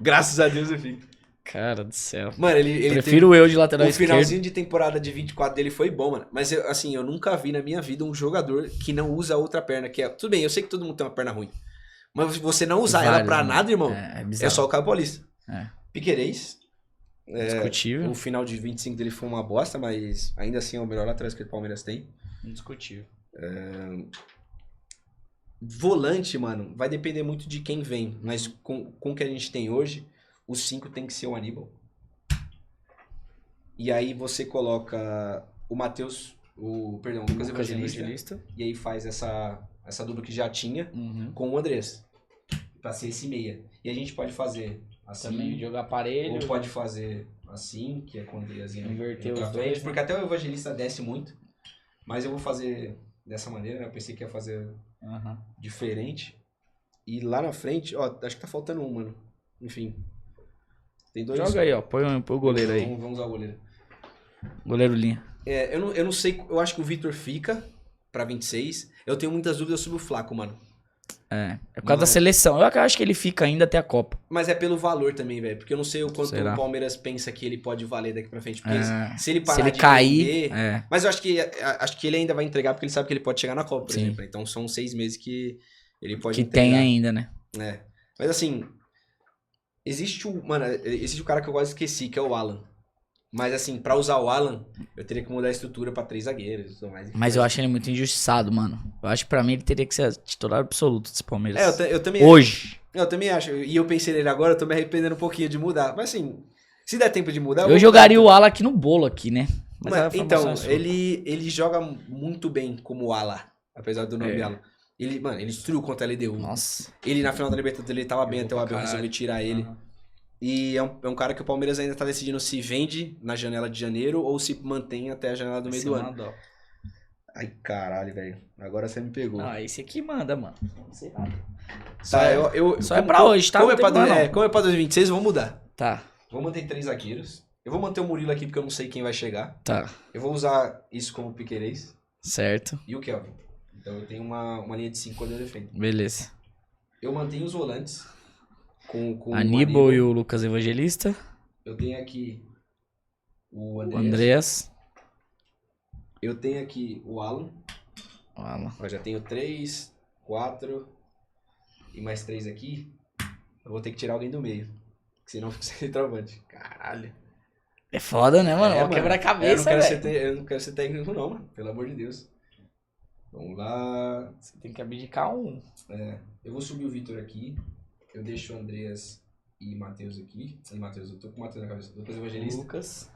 Graças a Deus eu fico. Cara do céu. Mano, ele Prefiro eu de lateral o esquerdo. finalzinho de temporada de 24 dele foi bom, mano. Mas, eu nunca vi na minha vida um jogador que não usa a outra perna. Que é... Tudo bem, eu sei que todo mundo tem uma perna ruim. Mas você não usar ela Vários, pra mano. nada, irmão, É é bizarro. só o Caio Paulista. É. Piquerez. Indiscutível. O final de 25 dele foi uma bosta, mas ainda assim é o melhor lateral que o Palmeiras tem. Indiscutível. Volante, mano, vai depender muito de quem vem. Mas com o que a gente tem hoje, os 5 tem que ser o Aníbal. E aí você coloca o Matheus, o Lucas Evangelista. E aí faz essa dupla que já tinha Uhum. com o Andrés. Pra ser esse meia. E a gente pode fazer assim, Também jogar aparelho. ou pode fazer assim, que é com o Andreazinho. Inverter pra os frente, dois, né? porque até o Evangelista desce muito. Mas eu vou fazer dessa maneira, né? Eu pensei que ia fazer Uhum. diferente. E lá na frente, ó, acho que tá faltando um, mano. Enfim. Tem 2. Joga aí, ó. Põe o goleiro aí. Vamos usar o goleiro. Goleiro linha. Eu não sei, eu acho que o Vitor fica pra 26. Eu tenho muitas dúvidas sobre o Flaco, mano. É por causa da Mas- seleção. Eu acho que ele fica ainda até a Copa. Mas é pelo valor também, velho. Porque eu não sei o quanto Será? o Palmeiras pensa que ele pode valer daqui pra frente. Porque É. se ele parar Se ele de cair, vender... Mas eu acho que ele ainda vai entregar porque ele sabe que ele pode chegar na Copa, por Sim. exemplo. Então são 6 meses que ele pode que entregar. tem ainda, né? É. Mas assim, existe o cara que eu quase esqueci, que é o Alan. Mas assim, pra usar o Alan, eu teria que mudar a estrutura pra 3 zagueiros e tudo mais. Mas eu acho ele muito injustiçado, mano. Eu acho que pra mim ele teria que ser titular absoluto desse Palmeiras. Eu também Hoje. Eu também acho. E eu pensei nele agora, eu tô me arrependendo um pouquinho de mudar. Mas assim, se der tempo de mudar... Eu jogaria o Ala aqui no bolo aqui, né? Mas então, ele joga muito bem como Ala, apesar do nome Ala. Ele destruiu contra a LDU. Nossa. Ele na final da Libertadores ele tava bem, até o Abel resolveu tirar ele. Uhum. E é um cara que o Palmeiras ainda tá decidindo se vende na janela de janeiro ou se mantém até a janela do meio do ano. Ai, caralho, velho. Agora você me pegou. Ah, esse aqui manda, mano. Não sei nada. Só é pra hoje, tá? Como é pra 2026, eu vou mudar. Tá. Vou manter 3 zagueiros. Eu vou manter o Murilo aqui porque eu não sei quem vai chegar. Tá. Eu vou usar isso como Piquerez. Certo. E o Kelvin. Então eu tenho uma linha de 5 quando eu defendo. Beleza. Eu mantenho os volantes. Com Aníbal e o Lucas Evangelista. Eu tenho aqui o Andreas. Eu tenho aqui o Alan. Alan. Eu já tenho 3, 4 e mais 3 aqui. Eu vou ter que tirar alguém do meio. Senão fica sem travante. Caralho. É foda, né, mano? Mano. Quebra-cabeça, Eu não quero ser técnico não, mano. Pelo amor de Deus. Vamos lá. Você tem que abdicar um. Eu vou subir o Vitor aqui. Eu deixo o Andreas e Matheus aqui. Eu tô com o Matheus na cabeça. Depois o Evangelista. Lucas.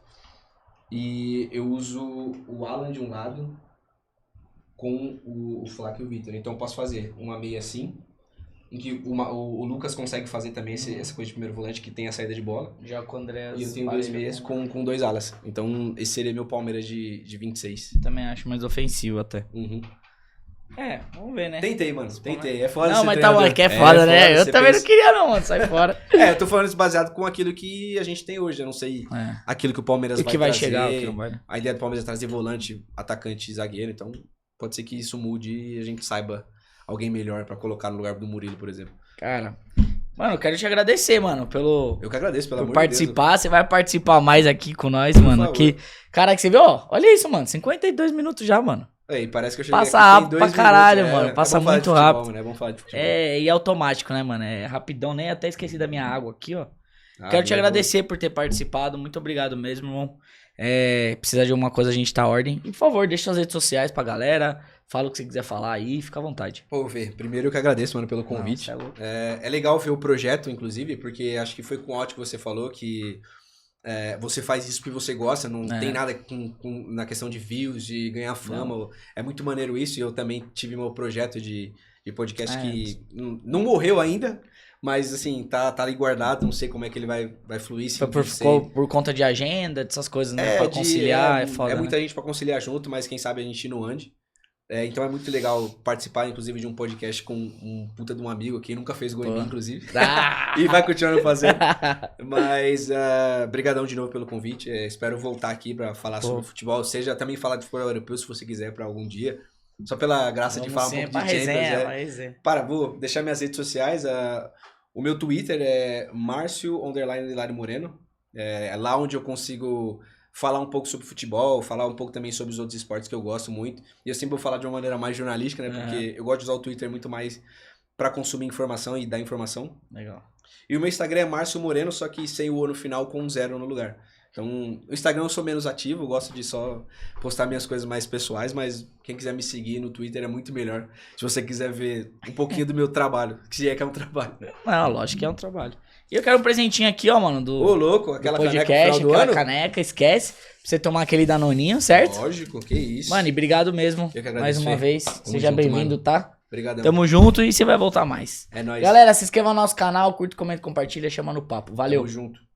E eu uso o Alan de um lado com o Flávio e o Vitor. Então eu posso fazer uma meia assim, em que o Lucas consegue fazer também essa coisa de primeiro volante que tem a saída de bola. Já com o Andreas. E eu tenho 2 meias com 2 alas. Então esse seria meu Palmeiras de 26. Também acho mais ofensivo até. Uhum. Vamos ver, né? Tentei, mano. Tentei. É foda. Não, mas tá bom, que é foda, né? Eu também não queria não, mano. Sai fora. Eu tô falando isso baseado com aquilo que a gente tem hoje. Eu não sei aquilo que o Palmeiras vai trazer. Chegar, o que não vai. A ideia do Palmeiras é trazer volante, atacante e zagueiro. Então pode ser que isso mude e a gente saiba alguém melhor pra colocar no lugar do Murilo, por exemplo. Cara, mano, eu quero te agradecer, mano, Eu que agradeço, pelo amor de Deus. Participar. Você vai participar mais aqui com nós, mano. Cara, que você viu, ó. Olha isso, mano. 52 minutos já, mano. Parece que eu cheguei Passa rápido pra caralho, mano. Passa muito rápido. Futebol, né? Vamos falar de futebol. E é automático, né, mano? É rapidão. Nem até esqueci da minha água aqui, ó. Quero te agradecer por ter participado. Muito obrigado mesmo, irmão. Precisar de alguma coisa, a gente tá à ordem. E, por favor, deixa suas redes sociais pra galera. Fala o que você quiser falar aí. Fica à vontade. Pô, Vê, primeiro eu que agradeço, mano, pelo convite. É legal ver o projeto, inclusive, porque acho que foi com o áudio que você falou que... você faz isso porque você gosta, não tem nada na questão de views, de ganhar fama. Não. É muito maneiro isso. E eu também tive meu projeto de podcast que não morreu ainda, mas assim, tá ali guardado. Não sei como é que ele vai fluir. Por conta de agenda, dessas coisas, né? Pra conciliar, é foda. Muita gente pra conciliar junto, mas quem sabe a gente não ande. Então é muito legal participar, inclusive, de um podcast com um puta de um amigo que nunca fez gol em mim, inclusive. E vai continuando fazendo. Mas, brigadão de novo pelo convite. Espero voltar aqui pra falar sobre futebol. Seja também falar de futebol europeu, se você quiser, pra algum dia. Só pela graça de falar um pouco de Champions. Vou deixar minhas redes sociais. O meu Twitter é Marcio_Moreno. É lá onde eu consigo... falar um pouco sobre futebol, falar um pouco também sobre os outros esportes que eu gosto muito. E eu sempre vou falar de uma maneira mais jornalística, né? Porque eu gosto de usar o Twitter muito mais pra consumir informação e dar informação. Legal. E o meu Instagram é Márcio Moreno, só que sem o O no final, com um 0 no lugar. Então, o Instagram eu sou menos ativo, eu gosto de só postar minhas coisas mais pessoais, mas quem quiser me seguir no Twitter é muito melhor. Se você quiser ver um pouquinho do meu trabalho, que é um trabalho. Não, lógico que é um trabalho. E eu quero um presentinho aqui, ó, mano, Ô, louco, aquela do podcast, aquela caneca, esquece. Pra você tomar aquele danoninho, certo? Lógico, que isso. Mano, e obrigado mesmo, mais uma vez. Seja bem-vindo, tá? Obrigadão. Tamo junto e você vai voltar mais. É nóis. Galera, se inscreva no nosso canal, curta, comenta, compartilha, chama no papo. Valeu. Tamo junto.